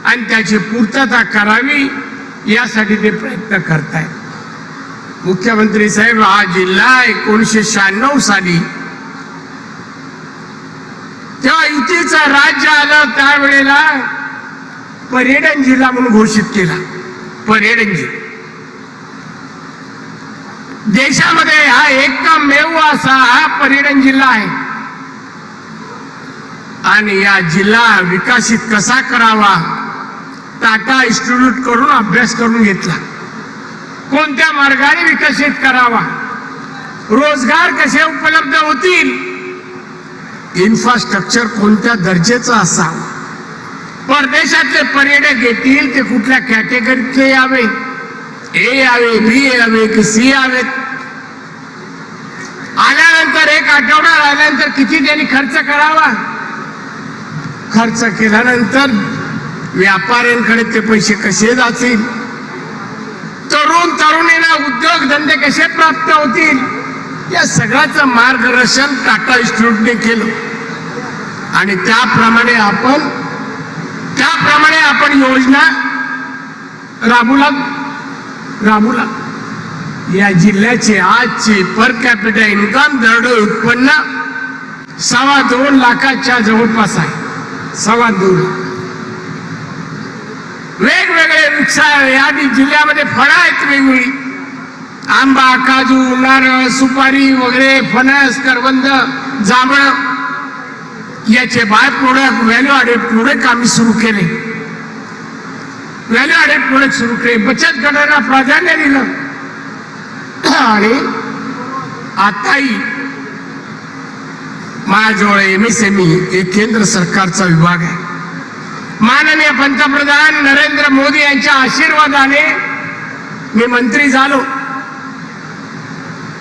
आणि त्याची पूर्तता करावी यासाठी ते प्रयत्न करतायत. मुख्यमंत्री साहेब, हा जिल्हा 1996 साली तेव्हा युतीचं राज्य आलं त्यावेळेला पर्यटन जिल्हा म्हणून घोषित केला. पर्यटन जिल्हा देशामध्ये हा एकमेव असा हा पर्यटन जिल्हा आहे. आणि या जिल्हा विकसित कसा करावा टाटा इन्स्टिट्यूट करून अभ्यास करून घेतला. कोणत्या मार्गाने विकसित करावा, रोजगार कसे उपलब्ध होतील, इन्फ्रास्ट्रक्चर कोणत्या दर्जाचं असावं, परदेशातले पर्यटक येतील ते कुठल्या कॅटेगरीतले यावे, ए यावे, बी यावे की सी यावेत, आल्यानंतर एक आठवडा राहिल्यानंतर किती त्यांनी खर्च करावा, खर्च केल्यानंतर व्यापाऱ्यांकडे ते पैसे कसे जातील, तरुण तरुणींना उद्योगधंदे कसे प्राप्त होतील, या सगळ्याचं मार्गदर्शन टाटा इन्स्टिट्यूटने केलं. आणि त्याप्रमाणे आपण योजना राबवला. या जिल्ह्याचे आजचे पर कॅपिटल इन्कम दरडोई उत्पन्न 2.25 लाखाच्या जवळपास आहे. 2.25 लाख. वेगवेगळे वृक्ष या जिल्ह्यामध्ये फळं आहेत वेगवेगळी, आंबा, काजू, नारळ, सुपारी वगैरे, फणस, करवंद, जांभळ याचे by product, value added product आम्ही सुरू केले. व्हॅल्यू ॲडेड प्रोडक्ट सुरू केले, बचत गटांना प्राधान्य दिलं. आणि आताही माझ्याजवळ MSME एक केंद्र सरकारचा विभाग आहे. माननीय पंतप्रधान नरेंद्र मोदी यांच्या आशीर्वादाने मी मंत्री झालो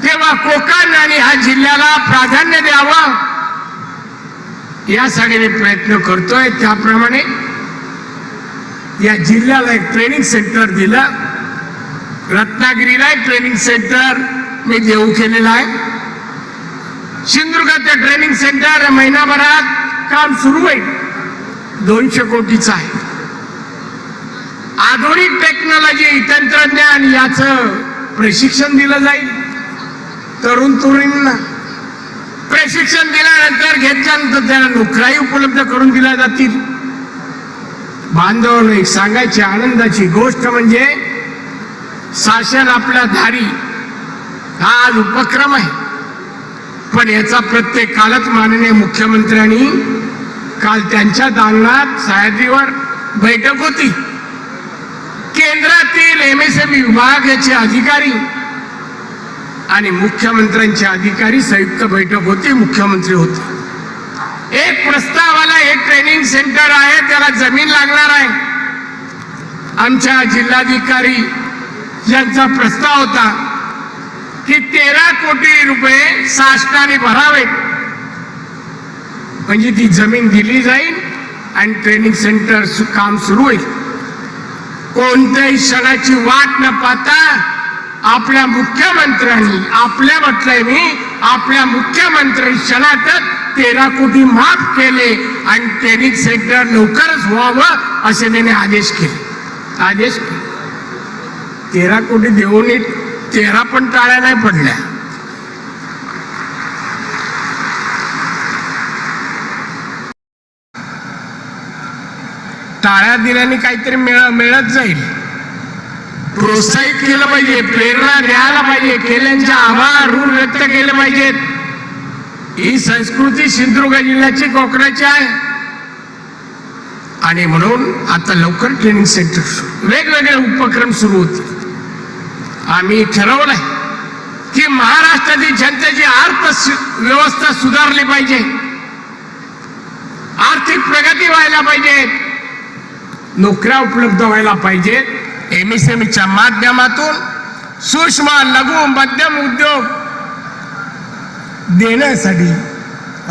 तेव्हा कोकण आणि ह्या जिल्ह्याला प्राधान्य द्यावं यासाठी मी प्रयत्न करतोय. त्याप्रमाणे या जिल्ह्याला एक ट्रेनिंग सेंटर दिलं. रत्नागिरीला एक ट्रेनिंग सेंटर मी देऊ केलेलं आहे. सिंधुदुर्गात ट्रेनिंग सेंटर महिनाभरात काम सुरू आहे. 200 कोटीचं आहे. आधुनिक टेक्नॉलॉजी, तंत्रज्ञान याचं प्रशिक्षण दिलं जाईल. तरुण तरुणींना प्रशिक्षण दिल्यानंतर घेतल्यानंतर त्यांना नोकऱ्याही उपलब्ध करून दिल्या जातील. बांधवांनो, एक सांगायची आनंदाची गोष्ट म्हणजे शासन आपल्या दारी हा आज उपक्रम आहे. पण याचा प्रत्येक कालच माननीय मुख्यमंत्र्यांनी काल त्यांच्या दालनात सह्याद्रीवर बैठक होती. केंद्रातील MSME विभागाचे अधिकारी आणि मुख्यमंत्र्यांचे अधिकारी संयुक्त बैठक होती. मुख्यमंत्री होते. एक प्रस्ताव आला, एक ट्रेनिंग सेंटर आहे, त्याला जमीन लागणार आहे. आमच्या जिल्हाधिकारी यांचा प्रस्ताव होता की 13 कोटी रुपये शासनाने भरावेत, म्हणजे ती जमीन दिली जाईल आणि ट्रेनिंग सेंटर काम सुरू होईल. कोणत्याही क्षणाची वाट न पाहता आपल्या मुख्यमंत्र्यांनी, आपल्या म्हटलंय मी, आपल्या मुख्यमंत्री क्षणातच 13 कोटी माफ केले आणि ट्रेनिंग सेंटर लवकरच व्हावं असे त्याने आदेश केले. 13 कोटी देऊन 13 पण टाळ्या नाही पडल्या. टाळ्या दिल्याने काहीतरी मिळत जाईल. प्रोत्साहित केलं पाहिजे, प्रेरणा द्यायला पाहिजे, केल्यांचे आभार ऋण व्यक्त केले पाहिजेत. ही संस्कृती सिंधुदुर्ग जिल्ह्याची, कोकणाची आहे. आणि म्हणून आता लवकर ट्रेनिंग सेंटर, वेगवेगळे उपक्रम सुरू होतील. आम्ही ठरवलंय की महाराष्ट्र भारताची जनतेची व्यवस्था सुधारली पाहिजे, आर्थिक प्रगती व्हायला पाहिजे, नोकऱ्या उपलब्ध व्हायला पाहिजेत। एमएसएमईच्या माध्यमातून सूक्ष्म लघु मध्यम उद्योग देण्यासाठी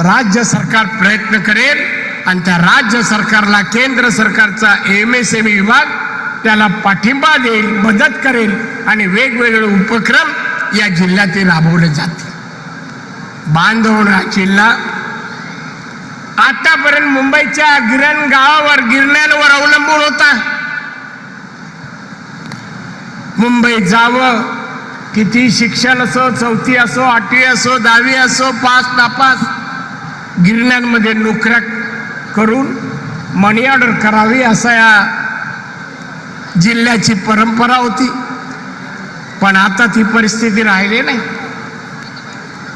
राज्य सरकार प्रयत्न करेल आणि त्या राज्य सरकारला केंद्र सरकारचा एमएसएमई विभाग त्याला पाठिंबा देईल, मदत करेल आणि वेगवेगळे उपक्रम या जिल्ह्यातील राबवले जातील। बांधवणा जिल्हा आतापर्यंत मुंबईच्या गिरण गावावर गिरण्यांवर अवलंबून होता। मुंबईत जावं, किती शिक्षण असो, 4थी असो, 8वी असो, 10वी असो, पास नापास, गिरण्यांमध्ये नोकऱ्या करून मनी ऑर्डर करावी असा या जिल्ह्याची परंपरा होती। पण आता ती परिस्थिती राहिली नाही।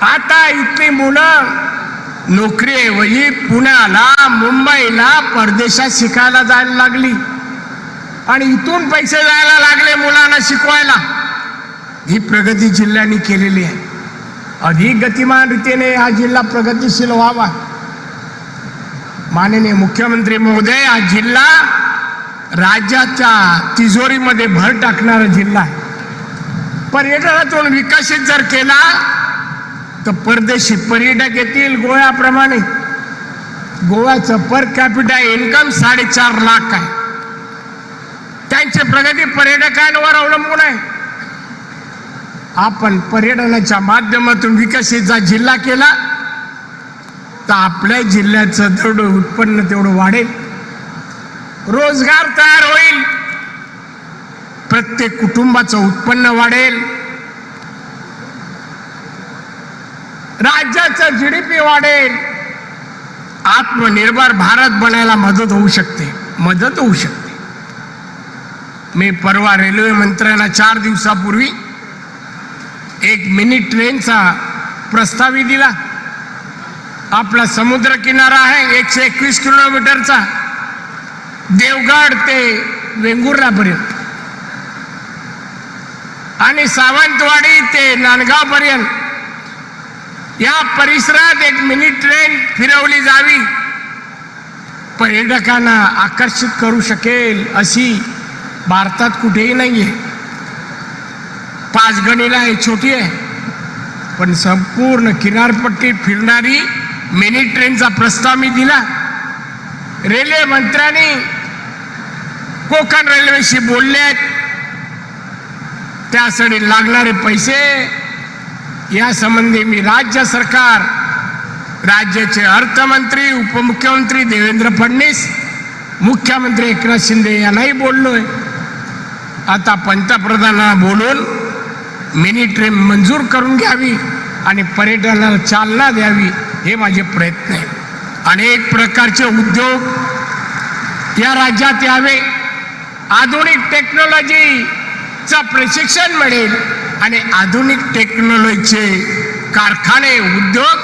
आता इथली मुलं नोकरीऐवजी पुण्याला, मुंबईला, परदेशात शिकायला जायला लागली आणि इथून पैसे जायला लागले मुलांना शिकवायला। ही प्रगती जिल्ह्याने केलेली आहे। अधिक गतिमान रीतीने हा जिल्हा प्रगतिशील व्हावा। माननीय मुख्यमंत्री महोदय, हा जिल्हा राज्याच्या तिजोरीमध्ये भर टाकणारा जिल्हा आहे। पर्यटनातून विकसित जर केला तर परदेशी पर्यटक येतील गोव्याप्रमाणे। गोव्याचं पर कॅपिटा इन्कम 4.5 लाख आहे। त्यांची प्रगती पर्यटकांवर अवलंबून आहे। आपण पर्यटनाच्या माध्यमातून विकसितचा जिल्हा केला तर आपल्या जिल्ह्याचं तेवढं उत्पन्न तेवढं वाढेल, रोजगार तयार होईल, प्रत्येक कुटुंबाचं उत्पन्न वाढेल, राज्याचं GDP वाढेल, आत्मनिर्भर भारत बनायला मदत होऊ शकते। मी परवा रेल्वे मंत्र्यांना 4 दिवसापूर्वी एक मिनी ट्रेनचा प्रस्ताव दिला। आपला समुद्र किनारा आहे 121 किलोमीटरचा, देवगड ते वेंगुर्लापर्यंत आणि सावंतवाडी ते नांदगाव पर्यंत या परिसरात एक मिनी ट्रेन फिरवली जावी, पर्यटकांना आकर्षित करू शकेल अशी भारतात कुठेही नाहीये। 5 गणीला आहे, छोटी आहे, पण संपूर्ण किनारपट्टी फिरणारी मिनी ट्रेनचा प्रस्ताव मी दिला। रेल्वे मंत्र्यांनी कोकण रेल्वेशी बोलले आहेत, त्यासाठी लागणारे पैसे या संबंधी मी राज्य सरकार, राज्याचे अर्थमंत्री, उपमुख्यमंत्री देवेंद्र फडणवीस, मुख्यमंत्री एकनाथ शिंदे यांनाही बोललोय। आता पंतप्रधानांना बोलून मिनी ट्रेन मंजूर करून घ्यावी आणि पर्यटनाला चालना द्यावी, हे माझे प्रयत्न आहेत। अनेक प्रकारचे उद्योग या राज्यात यावे, आधुनिक टेक्नॉलॉजीचं प्रशिक्षण मिळेल आणि आधुनिक टेक्नॉलॉजीचे कारखाने, उद्योग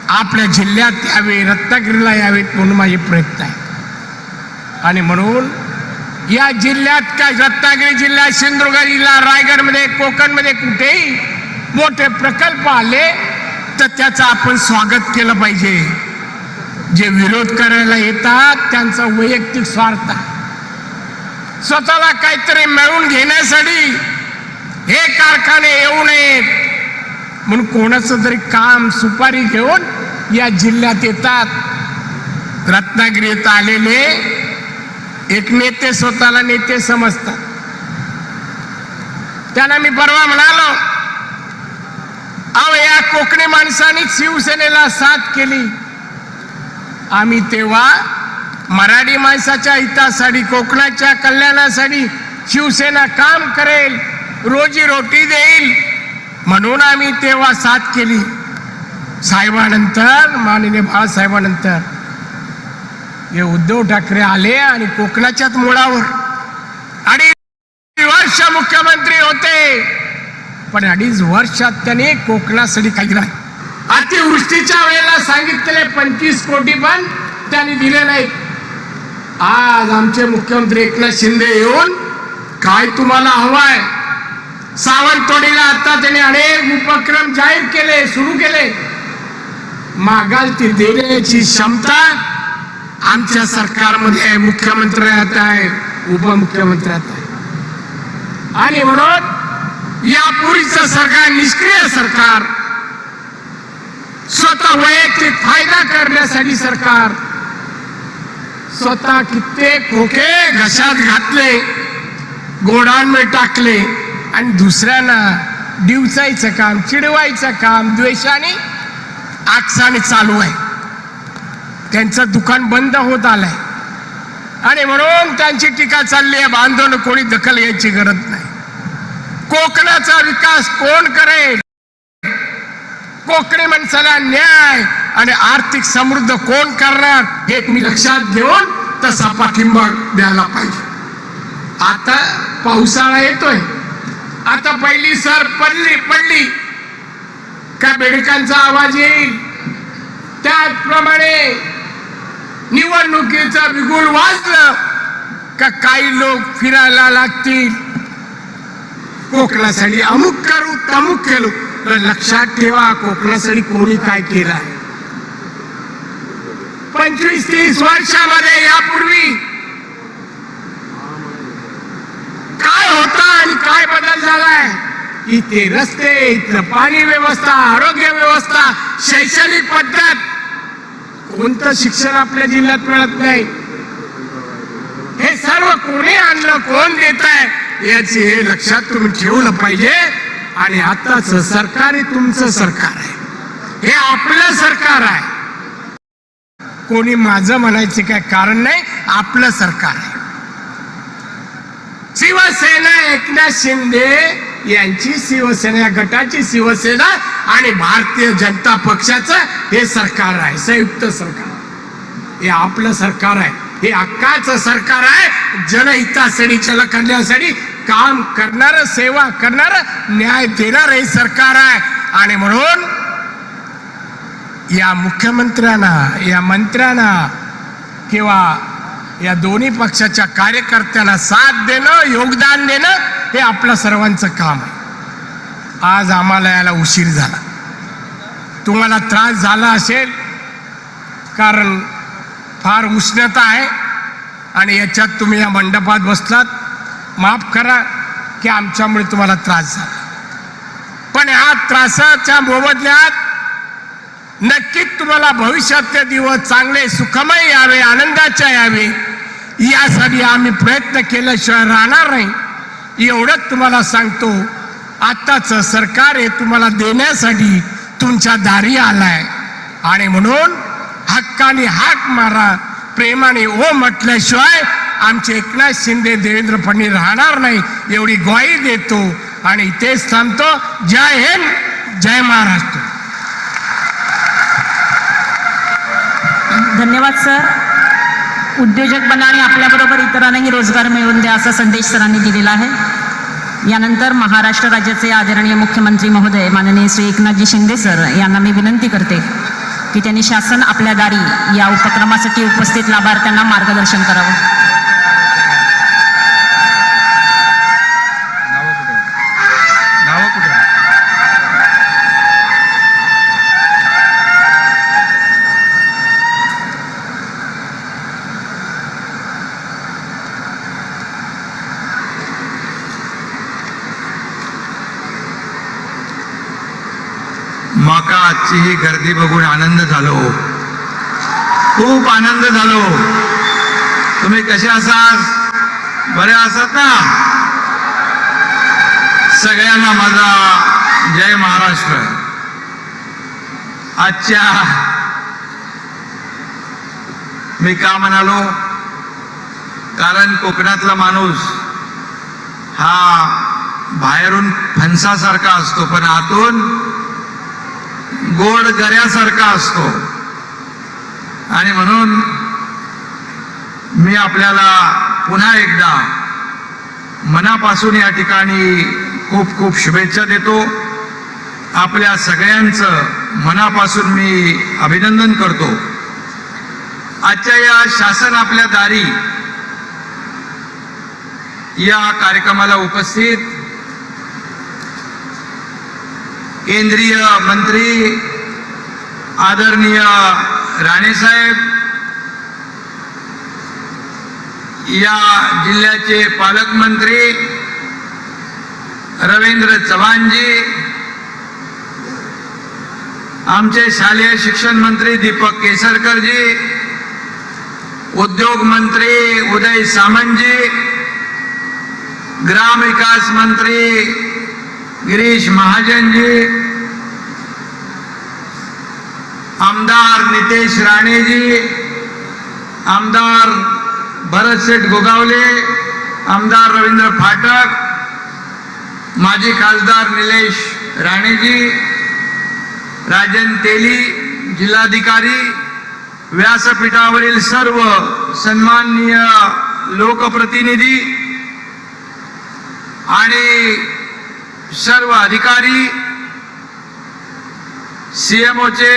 आपल्या जिल्ह्यात यावे, रत्नागिरीला यावेत म्हणून माझे प्रयत्न आहे। आणि म्हणून या जिल्ह्यात काय, रत्नागिरी जिल्ह्यात, सिंधुदुर्ग जिल्हा, रायगडमध्ये, कोकणमध्ये कुठेही मोठे प्रकल्प आले तर त्याचं आपण स्वागत केलं पाहिजे। जे विरोध करायला येतात त्यांचा वैयक्तिक स्वार्थ आहे, स्वतःला काहीतरी मिळवून घेण्यासाठी हे कारखाने येऊ नयेत म्हणून कोणाचं तरी काम सुपारी घेऊन या जिल्ह्यात येतात। रत्नागिरीत आलेले एक नेते स्वतःला नेते समजतात। त्यांना मी परवा म्हणालो, अहो या कोकणी माणसांनी शिवसेनेला साथ केली, आम्ही तेव्हा मराठी माणसाच्या हितासाठी, कोकणाच्या कल्याणासाठी शिवसेना काम करेल, रोजी रोटी देईल म्हणून आम्ही तेव्हा साथ केली। साहेबानंतर, माननीय बाळासाहेबानंतर हे उद्धव ठाकरे आले आणि कोकणाच्याच मुळावर 2.5 वर्ष मुख्यमंत्री होते, पण 2.5 वर्षात त्याने कोकणासाठी काही नाही। अतिवृष्टीच्या वेळेला सांगितलेले 25 कोटी पण त्यांनी दिले नाहीत। आज आमचे मुख्यमंत्री एकनाथ शिंदे येऊन काय तुम्हाला हवाय, सावंतवाडीला आता त्यांनी अनेक उपक्रम जाहीर केले, सुरू केले. मागाल ती देण्याची क्षमता आमच्या सरकारमध्ये आहे, मुख्यमंत्र्यात आहे, उपमुख्यमंत्र्यात आहे. आणि म्हणून यापूर्वीचं सरकार निष्क्रिय सरकार, स्वतः वैयक्तिक फायदा करण्यासाठी सरकार, स्वतः कित्येक खोके घशात घातले, गोडांमध्ये टाकले आणि दुसऱ्यांना डिवचायचं काम, चिडवायचं काम द्वेषाने आकसाने चालू आहे. त्यांचं दुकान बंद होत आलंय आणि म्हणून त्यांची टीका चालली आहे. बांधून कोणी दखल घ्यायची गरज नाही. कोकणाचा विकास कोण करेल? कोकणी माणसाला न्याय आणि आर्थिक समृद्ध कोण करणार हे तुम्ही लक्षात घेऊन तसा पाठिंबा द्यायला पाहिजे. आता पावसाळा येतोय, आता पहिली सर पडली का बेडकांचा आवाज येईल. त्याचप्रमाणे निवडणुकीचं बिगुल वाजलं का काही लोक फिरायला लागतील, कोकणासाठी अमुक करू तमुक केलो. तर लक्षात ठेवा, कोकणासाठी कोणी काय केलं आहे. 25-30 वर्षामध्ये यापूर्वी काय होता आणि काय बदल झालाय. इथे रस्ते, इथलं पाणी व्यवस्था, आरोग्य व्यवस्था, शैक्षणिक पद्धत, कोणतं शिक्षण आपल्या जिल्ह्यात मिळत नाही. हे सर्व कोणी आणलं, कोण देत आहे याची हे लक्षात तुम्ही ठेवलं पाहिजे. आणि आताच सरकार हे तुमचं सरकार आहे, हे आपलं सरकार आहे. कोणी माझं म्हणायचे काय कारण नाही, आपलं सरकार आहे. शिवसेना एकनाथ शिंदे यांची शिवसेना, या गटाची शिवसेना आणि भारतीय जनता पक्षाचं हे सरकार आहे, संयुक्त सरकार. हे आपलं सरकार आहे, हे हक्काचं सरकार आहे. जनहितासाठी करण्यासाठी काम करणारं, सेवा करणारं, न्याय देणारं हे सरकार आहे. आणि म्हणून या मुख्यमंत्र्यांना, या मंत्र्यांना किंवा या दोन्ही पक्षाच्या कार्यकर्त्यांना साथ देणं, योगदान देणं हे आपलं सर्वांचं काम आहे. आज आम्हाला याला उशीर झाला, तुम्हाला त्रास झाला असेल, कारण फार उष्णता आहे आणि याच्यात तुम्ही या मंडपात बसलात. माफ करा की आमच्यामुळे तुम्हाला त्रास झाला, पण ह्या त्रासाच्या मोबदल्यात नक्कीच तुम्हाला भविष्यातले दिवस चांगले, सुखमय यावे, आनंदाचे यावे यासाठी आम्ही प्रयत्न केल्याशिवाय राहणार नाही. एवढंच तुम्हाला सांगतो. आताच सरकार हे तुम्हाला देण्यासाठी तुमच्या दारी आलाय आणि म्हणून हक्काने हाक मारा, प्रेमाने ओ म्हटल्याशिवाय आमचे एकनाथ शिंदे, देवेंद्र फडणवीस राहणार नाही एवढी ग्वाही देतो आणि इथेच थांबतो. जय हिंद, जय महाराष्ट्र. धन्यवाद सर. उद्योजक बना आणि आपल्याबरोबर इतरांनाही रोजगार मिळवून द्या असा संदेश सरांनी दिलेला आहे. यानंतर महाराष्ट्र राज्याचे आदरणीय मुख्यमंत्री महोदय माननीय श्री एकनाथजी शिंदे सर यांना मी विनंती करते की त्यांनी शासन आपल्या दारी या उपक्रमासाठी उपस्थित लाभार्थ्यांना मार्गदर्शन करावं. माका आजची ही गर्दी बघून आनंद झालो, खूप आनंद झालो. तुम्ही कसे आहात? बरे आहात ना? सगळ्यांना माझा जय महाराष्ट्र. आजच्या मी का म्हणालो, कारण कोकणातला माणूस हा बाहेरून फणसासारखा असतो पण आतून गोड गऱ्यासारखा असतो. आणि म्हणून मी आपल्याला पुन्हा एकदा मनापासून या ठिकाणी खूप खूप शुभेच्छा देतो. आपल्या सगळ्यांचं मनापासून मी अभिनंदन करतो. आजच्या या शासन आपल्या दारी या कार्यक्रमाला उपस्थित केंद्रीय मंत्री आदरणीय राणेसाहेब, या जिल्ह्याचे पालकमंत्री रवींद्र चव्हाणजी, आमचे शालेय शिक्षण मंत्री दीपक केसरकरजी, उद्योग मंत्री उदय सामंतजी, ग्राम विकास मंत्री गिरीश महाजनजी, आमदार नितेश राणेजी, आमदार भरतशेठ गोगावले, आमदार रवींद्र फाटक, माजी खासदार निलेश राणेजी, राजन तेली, जिल्हाधिकारी, व्यासपीठावरील सर्व सन्माननीय लोकप्रतिनिधी आणि सर्व अधिकारी, सीएमओचे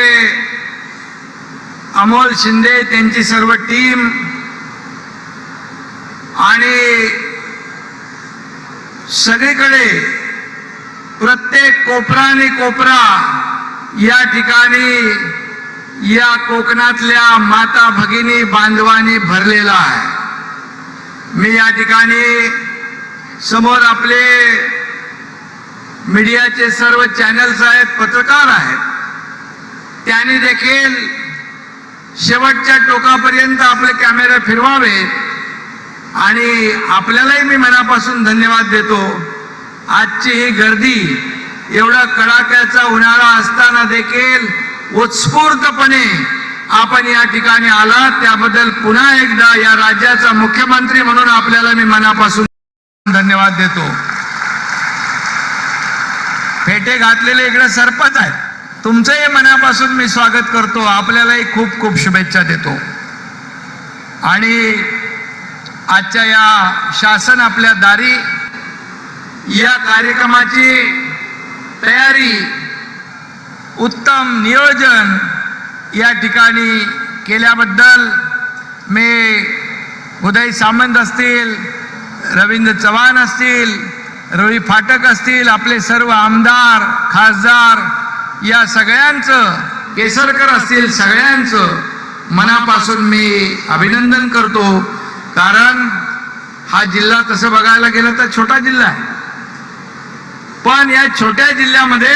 अमोल शिंदे, त्यांची सर्व टीम आणि सगळीकडे प्रत्येक कोपरा आणि कोपरा या ठिकाणी या कोकणातल्या माता भगिनी बांधवांनी भरलेला आहे। मी या ठिकाणी समोर आपले मीडियाचे सर्व चॅनल्स आहेत, पत्रकार आहेत, त्यांनी देखील शेवटच्या टोकापर्यंत आपले कॅमेरे फिरवावेत आणि आपल्यालाही मी मनापासून धन्यवाद देतो। आजची ही गर्दी, एवढा कडाक्याचा उन्हाळा असताना देखील उत्स्फूर्तपणे आपण या ठिकाणी आलात, त्याबद्दल पुन्हा एकदा या राज्याचा मुख्यमंत्री म्हणून आपल्याला मी मनापासून धन्यवाद देतो। फेटे घातलेले इकडे सरपंच आहेत, तुमचंही मनापासून मी स्वागत करतो, आपल्यालाही खूप खूप शुभेच्छा देतो। आणि आजच्या या शासन आपल्या दारी या कार्यक्रमाची तयारी, उत्तम नियोजन या ठिकाणी केल्याबद्दल मी उदय सामंत असतील, रवींद्र चव्हाण असतील, रवी फाटक असतील, आपले सर्व आमदार खासदार या सगळ्यांचं, केसरकर असतील, सगळ्यांचं मनापासून मी अभिनंदन करतो। कारण हा जिल्हा तसं बघायला गेलं तर छोटा जिल्हा आहे, पण या छोट्या जिल्ह्यामध्ये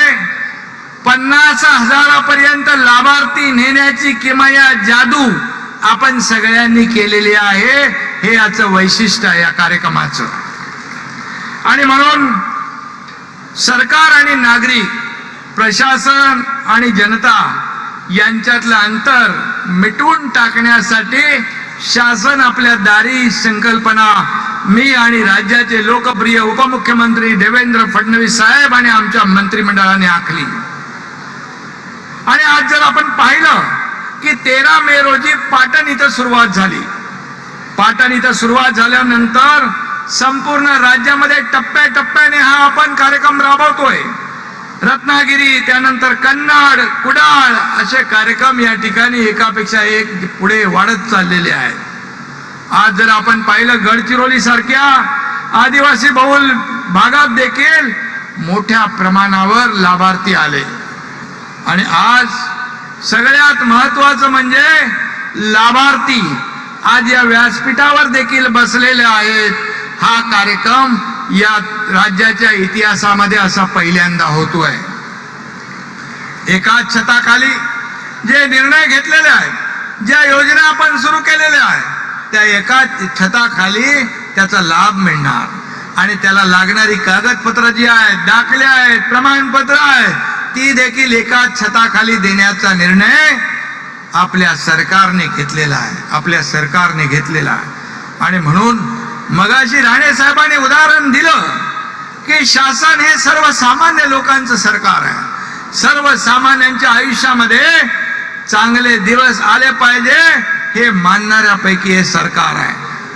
50,000पर्यंत लाभार्थी नेण्याची किमया जादू आपण सगळ्यांनी केलेली आहे, हे याचं वैशिष्ट्य आहे या कार्यक्रमाचं। आणि म्हणून सरकार आणि नागरिक, प्रशासन आणि जनता यांच्यातलं अंतर मिटवून टाकण्यासाठी शासन आपल्या दारी संकल्पना मी आणि राज्याचे लोकप्रिय उपमुख्यमंत्री देवेंद्र फडणवीस साहेब आणि आमच्या मंत्रिमंडळाने आखली। आणि आज जर आपण पाहिलं की 13 मे रोजी पाटण इथं सुरुवात झाली, पाटण इथं सुरुवात झाल्यानंतर संपूर्ण राज्यामध्ये टप्प्याटप्प्याने हा आपण कार्यक्रम राबवतोय। रत्नागिरी, त्यानंतर कन्नड, कुडाळ असे कार्यक्रम या ठिकाणी एकापेक्षा एक पुढे वाढत चाललेले आहेत। आज जर आपण पाहिलं गडचिरोली सारख्या आदिवासी बहुल भागात देखील मोठ्या प्रमाणावर लाभार्थी आले। आणि आज सगळ्यात महत्वाचं म्हणजे लाभार्थी आज या व्यासपीठावर देखील बसलेले आहेत। हा कार्यक्रम या राज्याच्या इतिहासामध्ये असा पहिल्यांदा होतोय। एकाच छताखाली जे निर्णय घेतलेले आहेत, ज्या योजना आपण सुरू केलेल्या आहेत, त्या एकाच छताखाली त्याचा लाभ मिळणार आणि त्याला लागणारी कागदपत्र जी आहेत, दाखले आहेत, प्रमाणपत्र आहेत, ती देखील एकाच छताखाली देण्याचा निर्णय आपल्या सरकारने घेतलेला आहे, आपल्या सरकारने घेतलेला आहे। आणि म्हणून मगाशी राणे साहेबांनी उदाहरण दिलं की शासन हे सर्वसामान्य लोकांचं सरकार आहे। सर्वसामान्यांच्या आयुष्यामध्ये चांगले दिवस आले पाहिजे हे मानणाऱ्यापैकी हे सरकार आहे।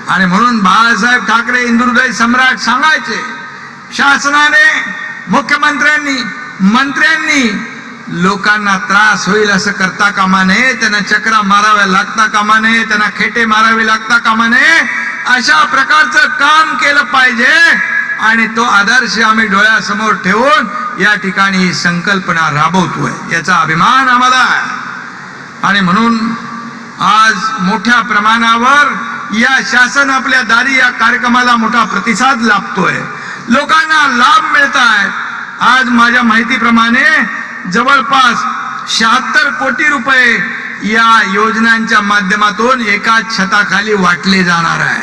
आणि म्हणून बाळासाहेब ठाकरे इंदुहृदय सम्राट सांगायचे, शासनाने, मुख्यमंत्र्यांनी, मंत्र्यांनी लोकांना त्रास होईल असं करता कामा नये, त्यांना चक्रा माराव्या लागता कामा नये, त्यांना खेटे मारावे लागता कामा नये, अशा प्रकारचं काम केलं पाहिजे। आणि तो आदर्श आम्ही डोळ्यासमोर ठेवून या ठिकाणी ही संकल्पना राबवतोय, याचा अभिमान आम्हाला आहे. आणि म्हणून आज मोठ्या प्रमाणावर या शासन आपल्या दारी या कार्यक्रमाला मोठा प्रतिसाद लाभतोय, लोकांना लाभ मिळत आहे. आज माझ्या माहितीप्रमाणे जवळपास 76 कोटी रुपये या योजनांच्या माध्यमातून एकाच छताखाली वाटले जाणार आहे.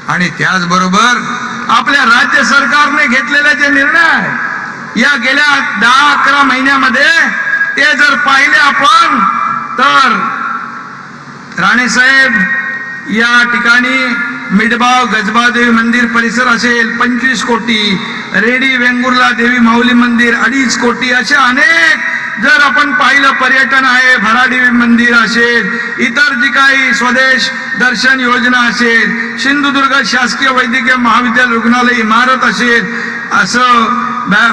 आणि त्याचबरोबर आपल्या राज्य सरकारने घेतलेले जे निर्णय आहे या गेल्या 10-11 महिन्यामध्ये ते जर पाहिले आपण तर राणेसाहेब या ठिकाणी मिडबाव गजबादेवी मंदिर परिसर असेल 25 कोटी, रेडी वेंगुर्ला देवी माऊली मंदिर 2.5 कोटी, असे अनेक जर आपण पाहिलं पर्यटन आहे, भरादेवी मंदिर असेल, इतर जी काही स्वदेश दर्शन योजना असेल, सिंधुदुर्ग शासकीय वैद्यकीय महाविद्यालय रुग्णालय इमारत असेल, असं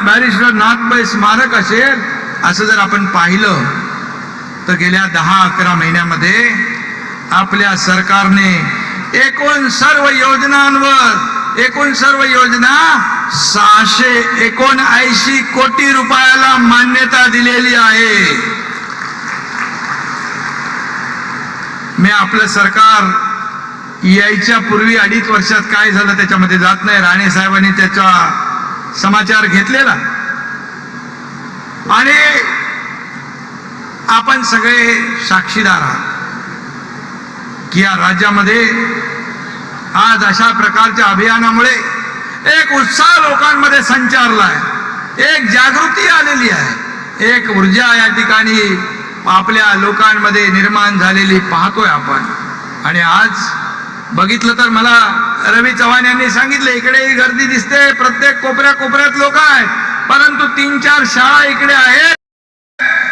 बॅरिस्टर नाथपै स्मारक असेल, असं जर आपण पाहिलं तर गेल्या 10-11 महिन्यामध्ये आपल्या सरकारने एकूण सर्व योजना 679 कोटी रुपयाला मान्यता दिलेली आहे. मी आपलं सरकार यायच्या पूर्वी 2.5 वर्षात काय झालं त्याच्यामध्ये जात नाही. राणे साहेबांनी त्याचा समाचार घेतलेला आणि आपण सगळे साक्षीदार आहात की या राज्यामध्ये आज अशा प्रकारच्या अभियानामुळे एक उत्साह लोकांमध्ये संचारलाय, एक जागृती आलेली आहे, एक ऊर्जा या ठिकाणी आपल्या लोकांमध्ये निर्माण झालेली पाहतोय आपण. आणि आज बघितलं तर मला रवी चव्हाण यांनी सांगितलं इकडेही गर्दी दिसते, प्रत्येक कोपऱ्यात लोक आहेत, परंतु 3-4 शाळा इकडे आहेत,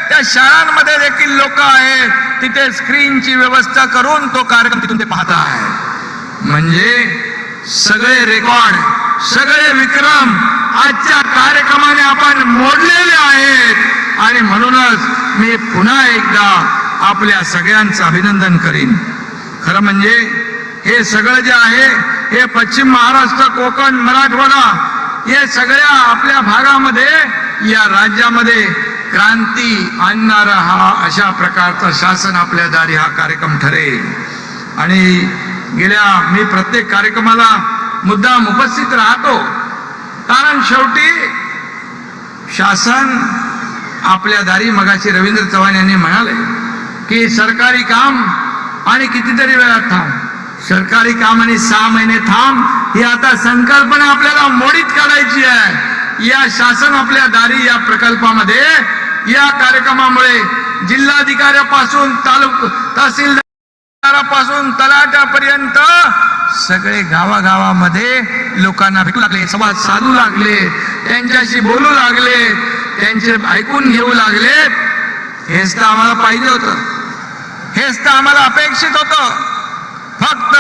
त्या शाळांमध्ये देखील लोक आहेत, तिथे स्क्रीनची व्यवस्था करून तो कार्यक्रम तिथून ते पाहत आहे. म्हणजे सगळे रेकॉर्ड, सगळे विक्रम आजच्या कार्यक्रमाने आपण मोडलेले आहेत. आणि म्हणूनच मी पुन्हा एकदा आपल्या सगळ्यांचं अभिनंदन करीन. खरं म्हणजे हे सगळं जे आहे हे पश्चिम महाराष्ट्र, कोकण, मराठवाडा हे सगळ्या आपल्या भागामध्ये या राज्यामध्ये क्रांती आणणारा हा अशा प्रकारचा शासन आपल्या दारी हा कार्यक्रम ठरेल. आणि मी प्रत्येक कार्यक्रमाला मुद्दाम उपस्थित राहतो, कारण शेवटी शासन आपल्या दारी. मगाशी रवींद्र चव्हाण यांनी म्हणाले की सरकारी काम आणि कितीतरी वेळा थांब, सरकारी काम आणि 6 महिने थांब, ही आता संकल्पना आपल्याला मोडीत काढायची आहे. या शासन आपल्या दारी या प्रकल्पामध्ये या कार्यक्रमामुळे जिल्हाधिकाऱ्यापासून तहसीलदारापासून तलाट्यापर्यंत सगळे गावागावामध्ये लोकांना भेटू लागले, संवाद साधू लागले, त्यांच्याशी बोलू लागले, त्यांचे ऐकून घेऊ लागले. हेच तर आम्हाला पाहिजे होतं, हेच तर आम्हाला अपेक्षित होतं. फक्त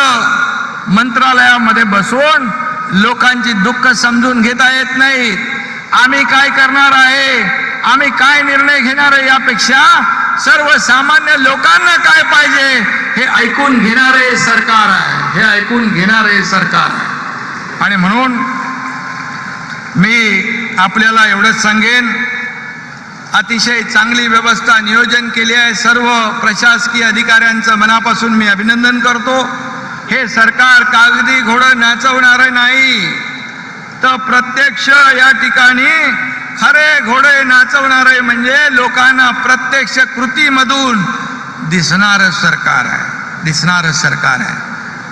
मंत्रालयामध्ये बसून लोकांची दुःख समजून घेता येत नाहीत. आम्ही काय करणार आहे, आम्ही काय निर्णय घेणार आहे, यापेक्षा सर्वसामान्य लोकांना काय पाहिजे हे ऐकून घेणारे सरकार आहे, हे ऐकून घेणारे सरकार आहे. आणि म्हणून मी आपल्याला एवढंच सांगेन, अतिशय चांगली व्यवस्था नियोजन केली आहे. सर्व प्रशासकीय अधिकाऱ्यांचं मनापासून मी अभिनंदन करतो. हे सरकार कागदी घोडं नाचवणारं नाही, तर प्रत्यक्ष या ठिकाणी खरे घोडे नाचवणारे म्हणजे लोकांना प्रत्यक्ष कृतीमधून दिसणारं सरकार आहे.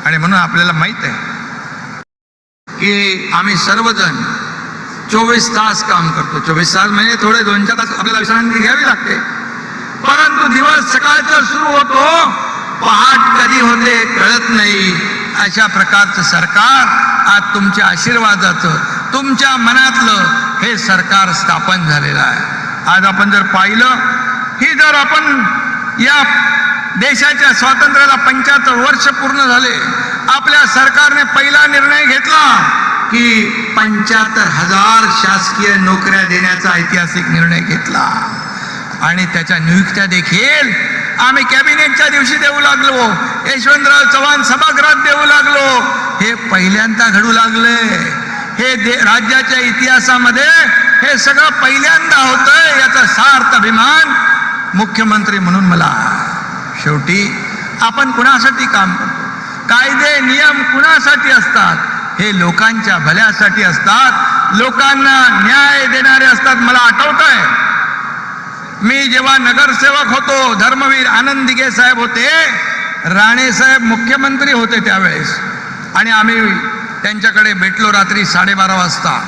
आणि म्हणून आपल्याला माहित आहे की आम्ही सर्वजण 24 तास काम करतो. 24 तास म्हणजे थोडे 2-4 तास आपल्याला विश्रांती घ्यावी लागते, परंतु दिवस सकाळचा सुरू होतो, पहाट कधी होते कळत नाही. अशा प्रकारचं सरकार आज तुमच्या आशीर्वादाचं, तुमच्या मनातलं हे सरकार स्थापन झालेलं आहे. आज आपण जर पाहिलं, ही जर आपण या देशाच्या स्वातंत्र्याला 75 वर्ष पूर्ण झाले, आपल्या सरकारने पहिला निर्णय घेतला की 75,000 शासकीय नोकऱ्या देण्याचा ऐतिहासिक निर्णय घेतला. आणि त्याच्या नियुक्त्या देखील आम्ही कॅबिनेटच्या दिवशी देऊ लागलो, यशवंतराव चव्हाण सभागृहात देऊ लागलो. हे पहिल्यांदा घडू लागले. हे राज्याच्या इतिहासामध्ये हे सगळं पहिल्यांदा होतंय याचा सार्थ अभिमान मुख्यमंत्री म्हणून मला. शेवटी आपण कुणासाठी काम करतो? कायदे नियम कुणासाठी असतात? हे लोकांच्या भल्यासाठी असतात, लोकांना न्याय देणारे असतात. मला आठवतंय मी जेव्हा नगरसेवक होतो, धर्मवीर आनंद दिघे साहेब होते, राणे साहेब मुख्यमंत्री होते त्यावेळेस, आणि आम्ही त्यांच्याकडे भेटलो रात्री 12:30 वाजता.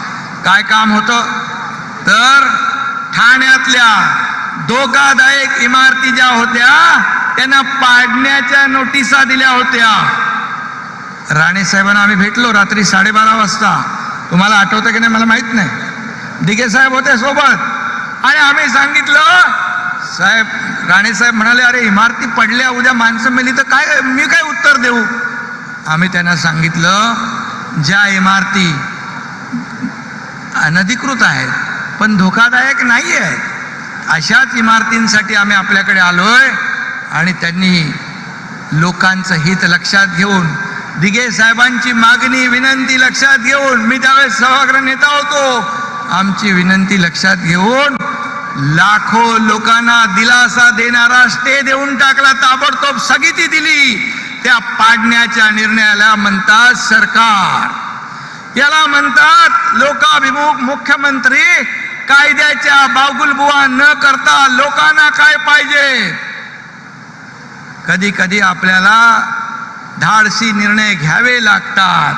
काय काम होतं तर ठाण्यातल्या धोकादायक इमारती ज्या होत्या त्यांना पाडण्याच्या नोटिसा दिल्या होत्या. राणे साहेबांना आम्ही भेटलो रात्री 12:30 वाजता. तुम्हाला आठवतं की नाही मला माहित नाही. दिघे साहेब होते सोबत, आणि आम्ही सांगितलं, साहेब राणे साहेब म्हणाले, अरे इमारती पडल्या, उद्या माणसं मेली तर काय, मी काय उत्तर देऊ? आम्ही त्यांना सांगितलं, ज्या इमारती अनधिकृत आहेत पण धोकादायक नाही आहेत, अशाच इमारतींसाठी आम्ही आपल्याकडे आलोय. आणि त्यांनी लोकांचं हित लक्षात घेऊन, दिघे साहेबांची मागणी विनंती लक्षात घेऊन, मी त्यावेळेस सभागृह नेता होतो, आमची विनंती लक्षात घेऊन लाखो लोकांना दिलासा देणारा स्टे देऊन टाकला, ताबडतोब स्थगिती दिली. त्या पाडण्याच्या निर्णयाला म्हणतात सरकार, याला म्हणतात लोकाभिमुख मुख्यमंत्री. कायद्याच्या बागुलबुवा न करता लोकांना काय पाहिजे. कधी कधी आपल्याला धाडसी निर्णय घ्यावे लागतात.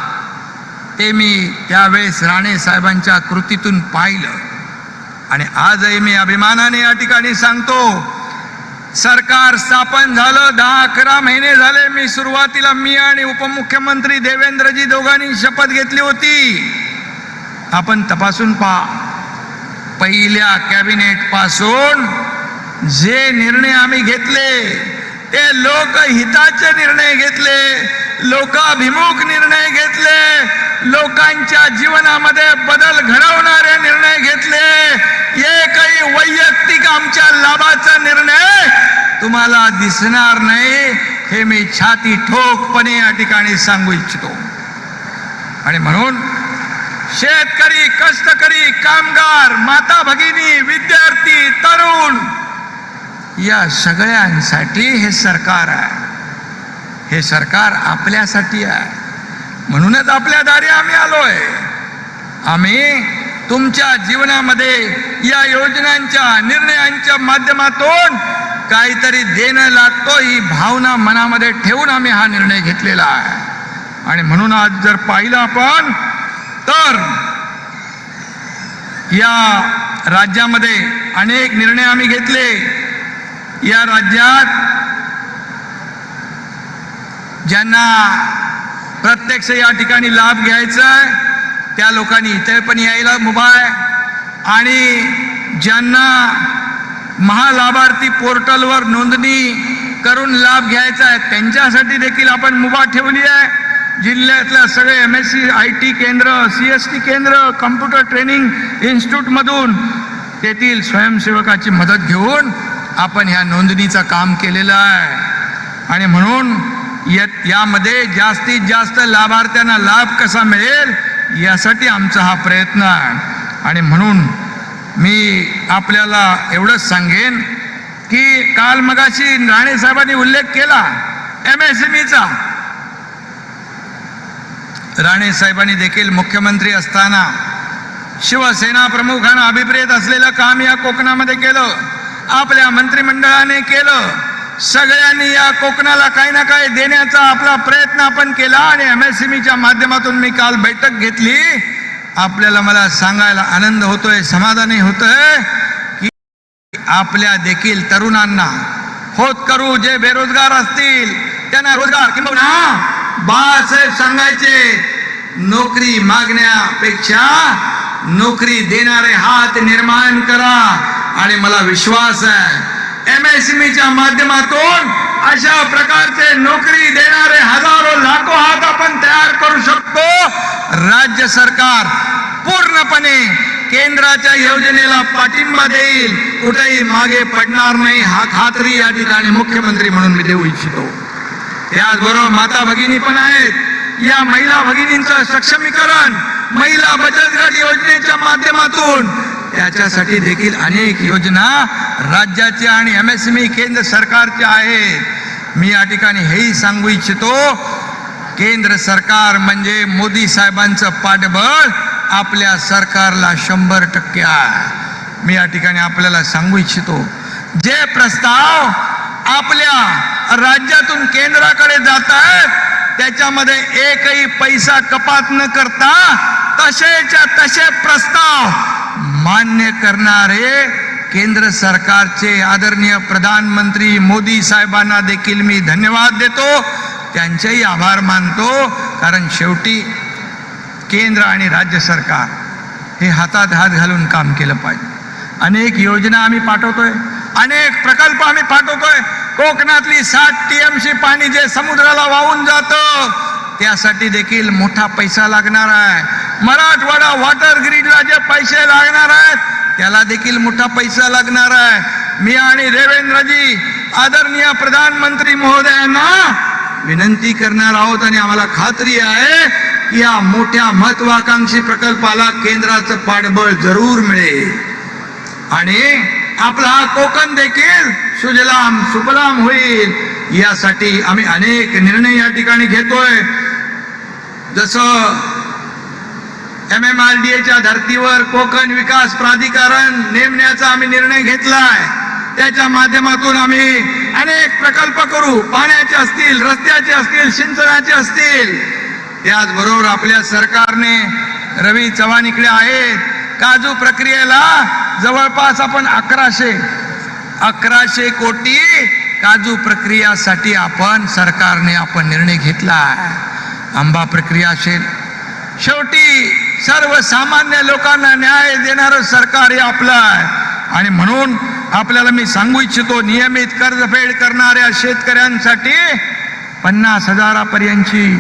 ते मी त्यावेळेस राणे साहेबांच्या कृतीतून पाहिलं, आणि आजही मी अभिमानाने या ठिकाणी सांगतो, सरकार स्थापन झालं 10-11 महिने झाले. मी सुरुवातीला मी आणि उपमुख्यमंत्री देवेंद्रजी दोघांनी शपथ घेतली होती. आपण तपासून पहा, पहिल्या कॅबिनेट पासून जे निर्णय आम्ही घेतले ते लोकहिताचे निर्णय घेतले, लोकाभिमुख निर्णय घेतले, लोकांच्या जीवनामध्ये बदल घडवणारे निर्णय घेतले. एकही वैयक्तिक आमच्या लाभाचा निर्णय तुम्हाला दिसणार नाही, हे मी छाती ठोकपणे या ठिकाणी सांगू इच्छितो. आणि म्हणून शेतकरी, कष्टकरी, कामगार, माता भगिनी, विद्यार्थी, तरुण, या सगळ्यांसाठी हे सरकार आहे. हे सरकार आपल्यासाठी आहे, म्हणूनच आपल्या दारी आम्ही आलोय. आम्ही तुमच्या जीवनामध्ये या योजनांच्या, निर्णयांच्या माध्यमातून काहीतरी देणं लागतो ही भावना मनामध्ये ठेवून आम्ही हा निर्णय घेतलेला आहे. आणि म्हणून आज जर पाहिलं आपण तर या राज्यामध्ये अनेक निर्णय आम्ही घेतले. या राज्यात ज्यांना प्रत्यक्ष या ठिकाणी लाभ घ्यायचा आहे त्या लोकांनी इथे पण यायला मुभा आहे, आणि ज्यांना महालाभार्थी पोर्टलवर नोंदणी करून लाभ घ्यायचा आहे त्यांच्यासाठी देखील आपण मुभा ठेवली आहे. जिल्ह्यातल्या सगळे MSc IT केंद्र, CST केंद्र, कम्प्युटर ट्रेनिंग इन्स्टिट्यूटमधून तेथील स्वयंसेवकाची मदत घेऊन आपण ह्या नोंदणीचं काम केलेलं आहे. आणि म्हणून यामध्ये जास्तीत जास्त लाभार्थ्यांना लाभ कसा मिळेल यासाठी आमचा हा प्रयत्न आहे. आणि म्हणून मी आपल्याला एवढंच सांगेन की काल मगाशी राणे साहेबांनी उल्लेख केला MSMEचा. राणे साहेबांनी देखील मुख्यमंत्री असताना शिवसेना प्रमुखांना अभिप्रेत असलेलं काम या कोकणामध्ये केलं, आपल्या मंत्रिमंडळाने केलं. सगळ्यांनी या कोकणाला काही ना काही देण्याचा आपला प्रयत्न आपण केला, आणि MSMEच्या माध्यमातून मी काल बैठक घेतली. आपल्याला मला सांगायला आनंद होतोय, समाधानी होतोय की आपल्या देखील तरुणांना होतकरू जे बेरोजगार असतील त्यांना रोजगार, किंवा बाळासाहेब सांगायचे नोकरी मागण्यापेक्षा नोकरी देणारे हात निर्माण करा. आणि मला विश्वास आहे MSMEच्या माध्यमातून अशा प्रकारचे नोकरी देणारे हजारो लाखो हात आपण तयार करू शकतो. राज्य सरकार पूर्णपणे केंद्राच्या योजनेला पाठिंबा देईल, कुठेही मागे पडणार नाही, हा खात्री या ठिकाणी मुख्यमंत्री म्हणून मी देऊ इच्छितो. त्याचबरोबर माता भगिनी पण आहेत. या महिला भगिनींचं सक्षमीकरण महिला बचत गट योजनेच्या माध्यमातून याच्यासाठी देखील अनेक योजना राज्याच्या आणि MSME केंद्र सरकारच्या आहेत. मी या ठिकाणी हेही सांगू इच्छितो, केंद्र सरकार म्हणजे मोदी साहेबांचं पाठबळ आपल्या सरकारला 100% आहे. मी या ठिकाणी आपल्याला सांगू इच्छितो, जे प्रस्ताव आपल्या राज्यातून केंद्राकडे जात आहेत त्याच्यामध्ये एकही पैसा कपात न करता तसेच्या तसे प्रस्ताव मान्य करणारे केंद्र सरकारचे आदरणीय प्रधानमंत्री मोदी साहेबांना देखील मी धन्यवाद देतो, त्यांचेही आभार मानतो. कारण शेवटी केंद्र आणि राज्य सरकार हे हातात हात घालून काम केलं पाहिजे. अनेक योजना आम्ही पाठवतोय, अनेक प्रकल्प आम्ही पाठवतोय. कोकणातली 60 TMC पाणी जे समुद्राला वाहून जातं त्यासाठी देखील मोठा पैसा लागणार आहे. मराठवाडा वॉटर ग्रीडला जे पैसे लागणार आहेत त्याला देखील मोठा पैसा लागणार आहे. मी आणि देवेंद्रजी आदरणीय प्रधानमंत्री महोदयांना विनंती करणार आहोत आणि आम्हाला खात्री आहे की या मोठ्या महत्वाकांक्षी प्रकल्पाला केंद्राचं पाठबळ जरूर मिळेल आणि आपला हा कोकण देखील सुजलाम सुफलाम होईल. यासाठी आम्ही अनेक निर्णय या ठिकाणी घेतोय. जसं MMRDAच्या धर्तीवर कोकण विकास प्राधिकरण नेमण्याचा आम्ही निर्णय घेतलाय. त्याच्या माध्यमातून आम्ही अनेक प्रकल्प करू, पाण्याचे असतील, रस्त्याचे असतील, सिंचनाचे असतील. त्याचबरोबर आपल्या सरकारने रवी चव्हाण इकडे आहेत, काजू प्रक्रियेला जवळपास आपण 1100 कोटी काजू प्रक्रियासाठी सरकारने निर्णय घेतला आहे. आंबा प्रक्रिया असेल, शेवटी सर्वसामान्य लोकांना न्याय देणारं सरकार हे आपलं आहे. आणि म्हणून आपल्याला मी सांगू इच्छितो, नियमित कर्जफेड करणाऱ्या शेतकऱ्यांसाठी 50,000पर्यंतची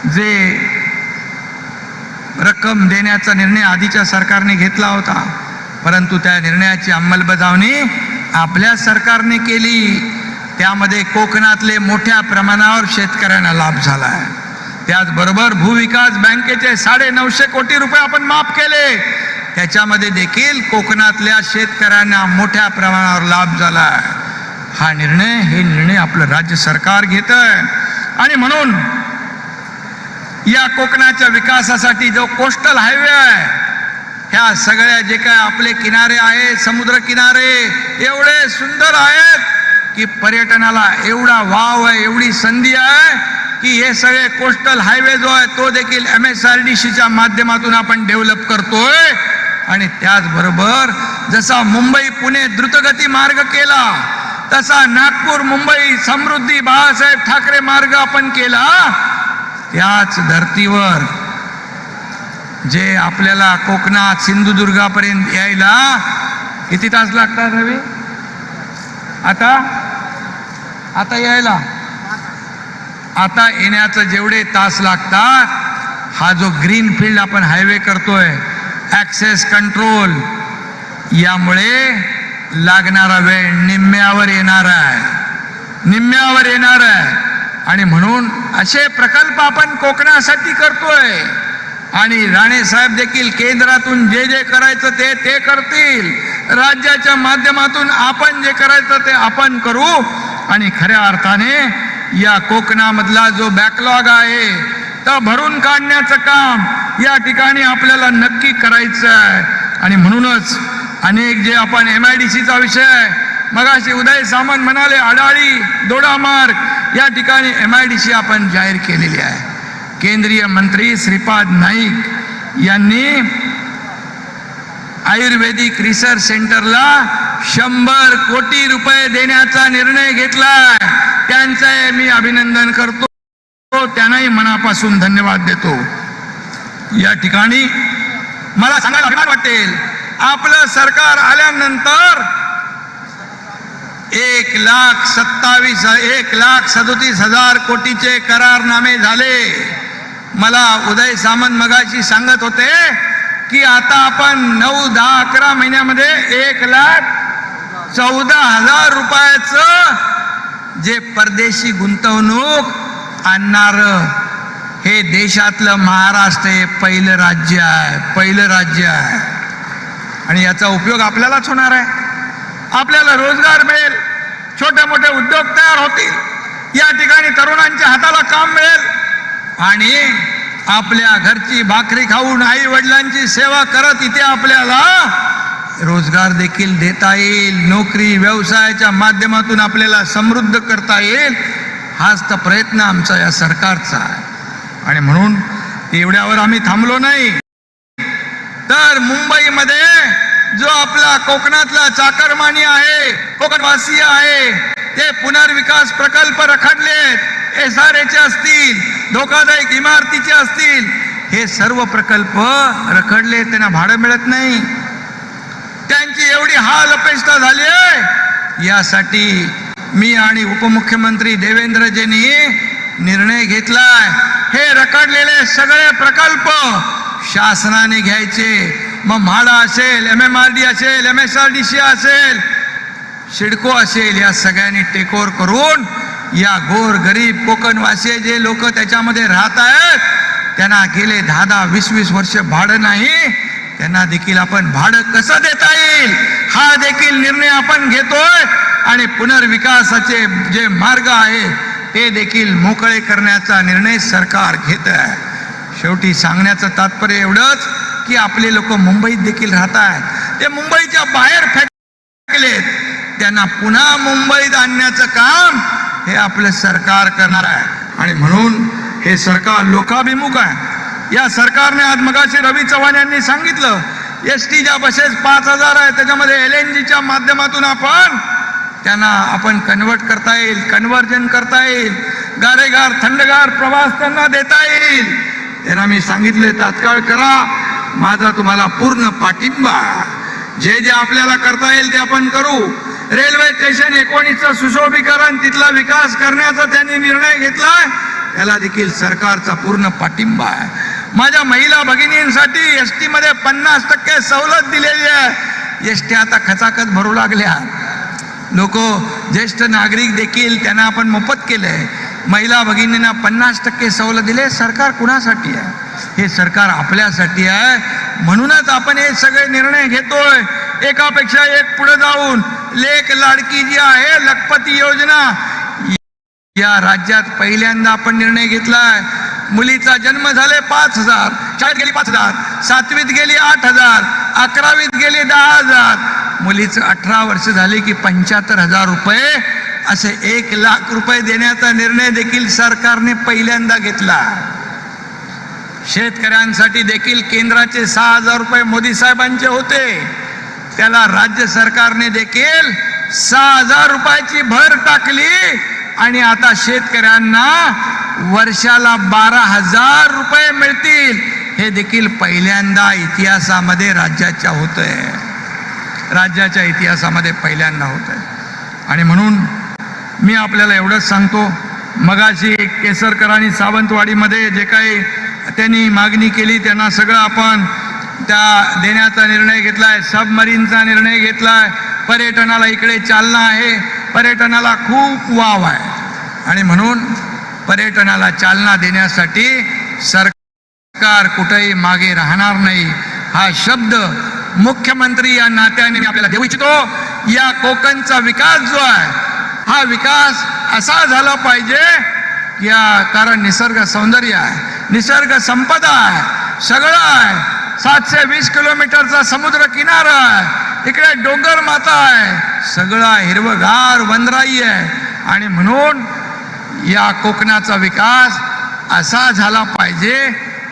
जे रक्कम देण्याचा निर्णय आधीच्या सरकारने घेतला होता, परंतु त्या निर्णयाची अंमलबजावणी आपल्या सरकारने केली. त्यामध्ये कोकणातले मोठ्या प्रमाणावर शेतकऱ्यांना लाभ झाला आहे. त्याचबरोबर भूविकास बँकेचे 950 कोटी रुपये आपण माफ केले, त्याच्यामध्ये देखील कोकणातल्या शेतकऱ्यांना मोठ्या प्रमाणावर लाभ झाला आहे. हे निर्णय आपलं राज्य सरकार घेतंय. आणि म्हणून या कोकणाच्या विकासासाठी जो कोस्टल हायवे आहे, ह्या सगळ्या जे काय आपले किनारे आहेत, समुद्र किनारे एवढे सुंदर आहेत की पर्यटनाला एवढा वाव आहे, एवढी संधी आहे की हे सगळे कोस्टल हायवे जो आहे तो देखील MSRDCच्या माध्यमातून आपण डेव्हलप करतोय. आणि त्याचबरोबर जसा मुंबई पुणे द्रुतगती मार्ग केला तसा नागपूर मुंबई समृद्धी बाळासाहेब ठाकरे मार्ग आपण केला. त्याच धर्तीवर जे आपल्याला कोकणात सिंधुदुर्गापर्यंत यायला किती तास लागतात रवी? आता यायला आता येण्याचं जेवढे तास लागतात, हा जो ग्रीन फील्ड आपण हायवे करतोय, ॲक्सेस कंट्रोल, यामुळे लागणारा वेळ निम्म्यावर येणार आहे. आणि म्हणून असे प्रकल्प आपण कोकणासाठी करतोय. आणि राणे साहेब देखील केंद्रातून जे जे करायचं ते करतील, राज्याच्या माध्यमातून आपण जे करायचं ते आपण करू. आणि खऱ्या अर्थाने या कोकणामधला जो बॅकलॉग आहे तो भरून काढण्याचं काम या ठिकाणी आपल्याला नक्की करायचं आहे. आणि म्हणूनच अनेक जे आपण MIDCचा विषय मगाशी उदय सामंत म्हणाले, अडाळी दोडामार्ग या ठिकाणी MIDC आपण जाहीर केलेली आहे. केंद्रीय मंत्री श्रीपाद नाईक यांनी आयुर्वेदिक रिसर्च सेंटरला 100 कोटी रुपये देण्याचा निर्णय घेतलाय. त्यांचे मी अभिनंदन करतो, त्यांनाही मनापासून धन्यवाद देतो. या ठिकाणी मला सांगायला अभिमान वाटेल, आपलं सरकार आल्यानंतर 1,37,000 कोटीचे करारनामे झाले. मला उदय सामंत मगाशी सांगत होते की आता आपण 9, 10, 11 महिन्यामध्ये 1,14,000 रुपयाचं जे परदेशी गुंतवणूक आणणार हे देशातलं महाराष्ट्र हे पहिलं राज्य आहे. आणि याचा उपयोग आपल्यालाच होणार आहे. आपल्याला रोजगार मिळेल, छोटे मोठे उद्योग तयार होतील, या ठिकाणी तरुणांच्या हाताला काम मिळेल आणि आपल्या घरची भाकरी खाऊन आई वडिलांची सेवा करत इथे आपल्याला रोजगार देखील देता येईल. नोकरी व्यवसायाच्या माध्यमातून आपल्याला समृद्ध करता येईल. हाच तर प्रयत्न आमचा या सरकारचा आहे. आणि म्हणून एवढ्यावर आम्ही थांबलो नाही, तर मुंबईमध्ये जो आपला कोकणातला चाकरमानी आहे, कोकणवासी आहे, ते पुनर्विकास प्रकल्प रखडलेत, SRA असतील, धोकादायक इमारतीचे असतील, हे सर्व प्रकल्प रखडले, त्यांना भाडं मिळत नाही. त्यांची एवढी हाल अपेक्षा झाली आहे. यासाठी मी आणि उपमुख्यमंत्री देवेंद्रजींनी निर्णय घेतलाय, हे रखडलेले सगळे प्रकल्प शासनाने घ्यायचे. मग म्हाडा असेल, MMRD असेल, MSRDC असेल, सिडको असेल, या सगळ्यांनी टेकओव्हर करून या गोर गरीब कोकणवासी जे लोक त्याच्यामध्ये राहत आहेत, त्यांना गेले 10-20 वर्ष भाडं नाही, त्यांना देखील आपण भाडं कसं देता येईल हा देखील निर्णय आपण घेतोय. आणि पुनर्विकासाचे जे मार्ग आहे ते देखील मोकळे करण्याचा निर्णय सरकार घेत आहे. शेवटी सांगण्याचं तात्पर्य एवढंच की आपले लोक मुंबईत देखील राहत आहेत, ते मुंबईच्या बाहेर फेकलेत, त्यांना पुन्हा मुंबईत आणण्याचं काम हे आपलं सरकार करणार आहे. आणि म्हणून हे सरकार लोकाभिमुख आहे. या सरकारने आज मगाशी रवी चव्हाण यांनी सांगितलं, STच्या बसेस 5000 आहे, त्याच्यामध्ये LNGच्या माध्यमातून आपण कन्वर्ट करता येईल, कन्व्हर्जन करता येईल, गारेगार थंडगार प्रवास त्यांना देता येईल. त्यांना मी सांगितले तात्काळ करा, माझा तुम्हाला पूर्ण पाठिंबा. जे जे आपल्याला करता येईल ते आपण करू. रेल्वे स्टेशन 19चं सुशोभीकरण, तिथला विकास करण्याचा त्यांनी निर्णय घेतलाय, त्याला देखील सरकारचा पूर्ण पाठिंबा आहे. माझ्या महिला भगिनींसाठी ST मध्ये 50% सवलत दिलेली आहे. ST आता खचाखच भरू लागल्या. लोक ज्येष्ठ नागरिक देखील त्यांना आपण मोफत केलंय. महिला भगिनींना 50% सवलत दिले. सरकार कुणासाठी आहे? हे सरकार आपल्यासाठी आहे. म्हणूनच आपण हे सगळे निर्णय घेतोय, एकापेक्षा एक पुढे जाऊन. लेक लाडकी जी आहे, लखपती योजना, या राज्यात पहिल्यांदा आपण निर्णय घेतलाय. मुलीचा जन्म झाले 5000, शाळेत गेली 5000, 7वीत गेली 8000, 11वीत गेली 10000, मुलीचं 18 वर्ष झाली की 75,000 रुपये, असे 1 लाख रुपये देण्याचा निर्णय देखील सरकारने पहिल्यांदा घेतला. शेतकऱ्यांसाठी देखील केंद्राचे 6000 रुपये मोदी साहेबांचे होते, त्याला राज्य सरकारने देखील 6000 रुपयाची भर टाकली. आणि आता शेतकऱ्यांना वर्षाला 12,000 रुपये मिळतील. हे देखील पहिल्यांदा इतिहासामध्ये राज्याच्या होतंय, राज्याच्या इतिहासामध्ये पहिल्यांदा होतंय. आणि म्हणून मी आपल्याला एवढंच सांगतो, मगाशी केसरकर आणि सावंतवाडीमध्ये जे काही त्यांनी मागणी केली त्यांना सगळं आपण त्या देण्याचा निर्णय घेतलाय. सबमरीनचा निर्णय घेतलाय. पर्यटनाला इकडे चालना आहे, पर्यटनाला खूप वाव आहे. आणि म्हणून पर्यटनाला चालना देण्यासाठी सरकार कुठेही मागे राहणार नाही. हा शब्द मुख्यमंत्री या नात्याने मी आपल्याला देऊ इच्छितो. या कोकणचा विकास जो आहे, हा विकास असा झाला पाहिजे या, कारण निसर्ग सौंदर्य आहे, निसर्ग संपदा आहे, सगळं आहे. 720 किलोमीटरचा समुद्र किनारा आहे, इकडे डोंगर माता आहे, सगळं हिरवगार वनराई आहे. आणि म्हणून या कोकणाचा विकास असा झाला पाहिजे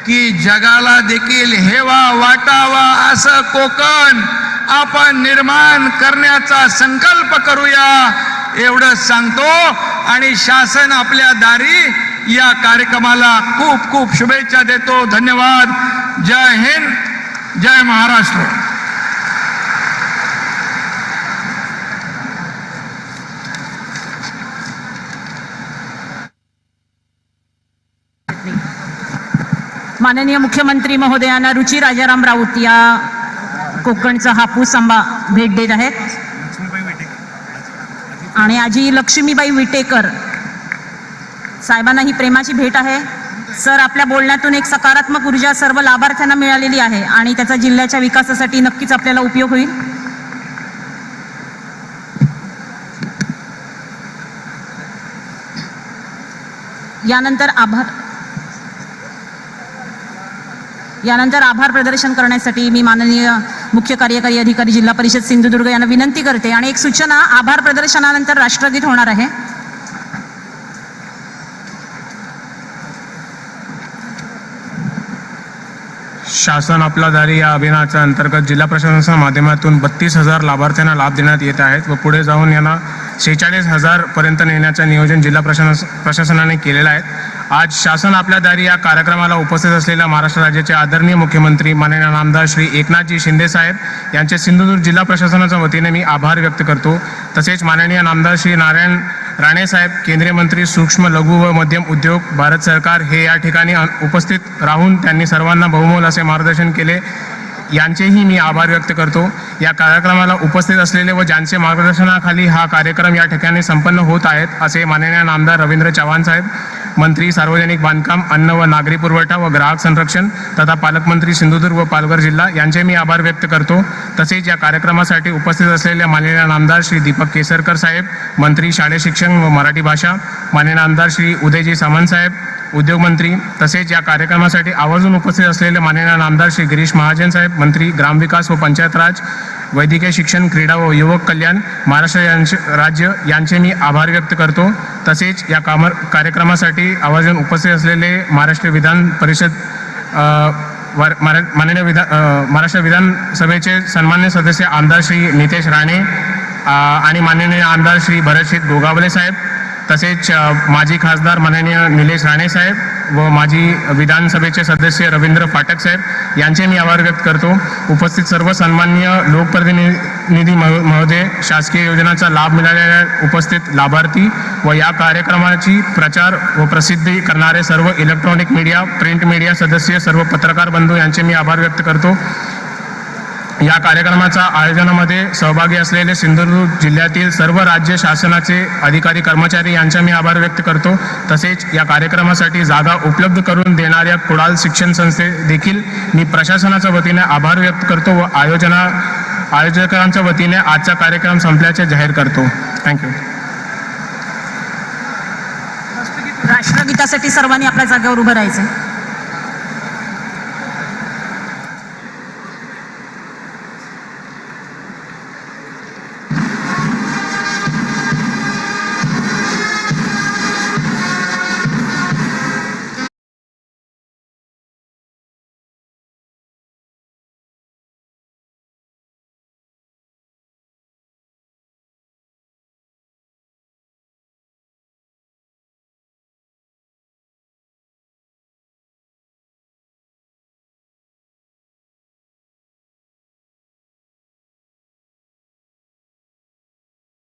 की जगाला देखील हेवा वाटावा असं कोकण आपण निर्माण करण्याचा संकल्प करूया, एवढंच सांगतो. आणि शासन आपल्या दारी या कार्यक्रमाला खूप खूप शुभेच्छा देतो. धन्यवाद. जय हिंद, जय महाराष्ट्र. माननीय मुख्यमंत्री महोदयांना रुची राजाराम राऊत या कोकणचा हापूस आंबा भेट देत आहेत. आणि आजी लक्ष्मीबाई विटेकर साहेबांना ही प्रेमाची भेट आहे. सर, आपल्या बोलण्यातून एक सकारात्मक ऊर्जा सर्व लाभार्थ्यांना मिळालेली आहे आणि त्याचा जिल्ह्याच्या विकासासाठी नक्कीच आपल्याला उपयोग होईल. यानंतर आभार प्रदर्शन करण्यासाठी मी माननीय मुख्य कार्यकारी अधिकारी जिल्हा परिषद सिंधुदुर्ग यांना विनंती करते आणि एक सूचना, आभार प्रदर्शनानंतर राष्ट्रगीत होणार आहे. शासन आपला दारी या अभियानाच्या अंतर्गत जिल्हा प्रशासनाच्या माध्यमातून 32,000 लाभार्थ्यांना लाभ देण्यात येत आहेत व पुढे जाऊन यांना 46,000 पर्यंत नेण्याचं नियोजन जिल्हा प्रशासनाने केलेलं आहे. आज शासन आपल्या दारी या कार्यक्रमाला उपस्थित असलेल्या महाराष्ट्र राज्याचे आदरणीय मुख्यमंत्री माननीय आमदार श्री एकनाथजी शिंदे साहेब यांचे सिंधुदुर्ग जिल्हा प्रशासनाच्या वतीने मी आभार व्यक्त करतो. तसेच माननीय आमदार श्री नारायण राणे साहेब, केंद्रीय मंत्री सूक्ष्म लघु व मध्यम उद्योग भारत सरकार हे या ठिकाणी उपस्थित राहून त्यांनी सर्वांना बहुमोल असे मार्गदर्शन केले, यांचेही मी आभार व्यक्त करतो. या कार्यक्रमाला उपस्थित असलेले व ज्यांचे मार्गदर्शनाखाली हा कार्यक्रम या ठिकाणी संपन्न होत आहेत असे माननीय आमदार रवींद्र चव्हाण साहेब, मंत्री सार्वजनिक बांधकाम, अन्न व नागरी पुरवठा व ग्राहक संरक्षण तथा पालकमंत्री सिंधुदुर्ग व पालघर जिल्हा यांचे मी आभार व्यक्त करतो. तसेच या कार्यक्रमासाठी उपस्थित असलेल्या माननीय आमदार श्री दीपक केसरकर साहेब, मंत्री शालेय शिक्षण व मराठी भाषा, माननीय आमदार श्री उदयजी सामंत साहेब, उद्योग मंत्री, तसेच या कार्यक्रमासाठी आवर्जून उपस्थित असलेले माननीय आमदार श्री गिरीश महाजन साहेब, मंत्री ग्रामविकास व पंचायत राज, वैद्यकीय शिक्षण, क्रीडा व युवक कल्याण, महाराष्ट्र राज्य यांचे मी आभार व्यक्त करतो. तसेच या कार्यक्रमासाठी आवर्जून उपस्थित असलेले महाराष्ट्र विधान परिषद महाराष्ट्र विधानसभेचे सन्मान्य सदस्य आमदार श्री नितेश राणे आणि माननीय आमदार श्री भरतशीत गोगावले साहेब, तसेच माजी खासदार माननीय निलेश राणे साहेब व माजी विधानसभेचे सदस्य रवींद्र फाटक साहेब यांचे मी आभार व्यक्त करतो. उपस्थित सर्व सन्माननीय लोकप्रतिनिधी महोदय, शासकीय योजनांचा लाभ मिळालेल्या उपस्थित लाभार्थी व या कार्यक्रमाची प्रचार व प्रसिद्धी करणारे सर्व इलेक्ट्रॉनिक मीडिया, प्रिंट मीडिया सदस्य, सर्व पत्रकार बंधू यांचे मी आभार व्यक्त करतो. या कार्यक्रमाच्या आयोजनामध्ये सहभागी असलेले सिंधुदुर्ग जिल्ह्यातील सर्व राज्य शासनाचे अधिकारी कर्मचारी यांचा मी आभार व्यक्त करतो. तसेच या कार्यक्रमासाठी जागा उपलब्ध करून देणाऱ्या कुडाल शिक्षण संस्थे देखील मी प्रशासनाच्या वतीने आभार व्यक्त करतो व आयोजकांच्या वतीने आजचा कार्यक्रम संपल्याचे जाहीर करतो. थँक्यू. राष्ट्रगीतासाठी सर्वांनी आपल्या जागेवर उभं राहायचं.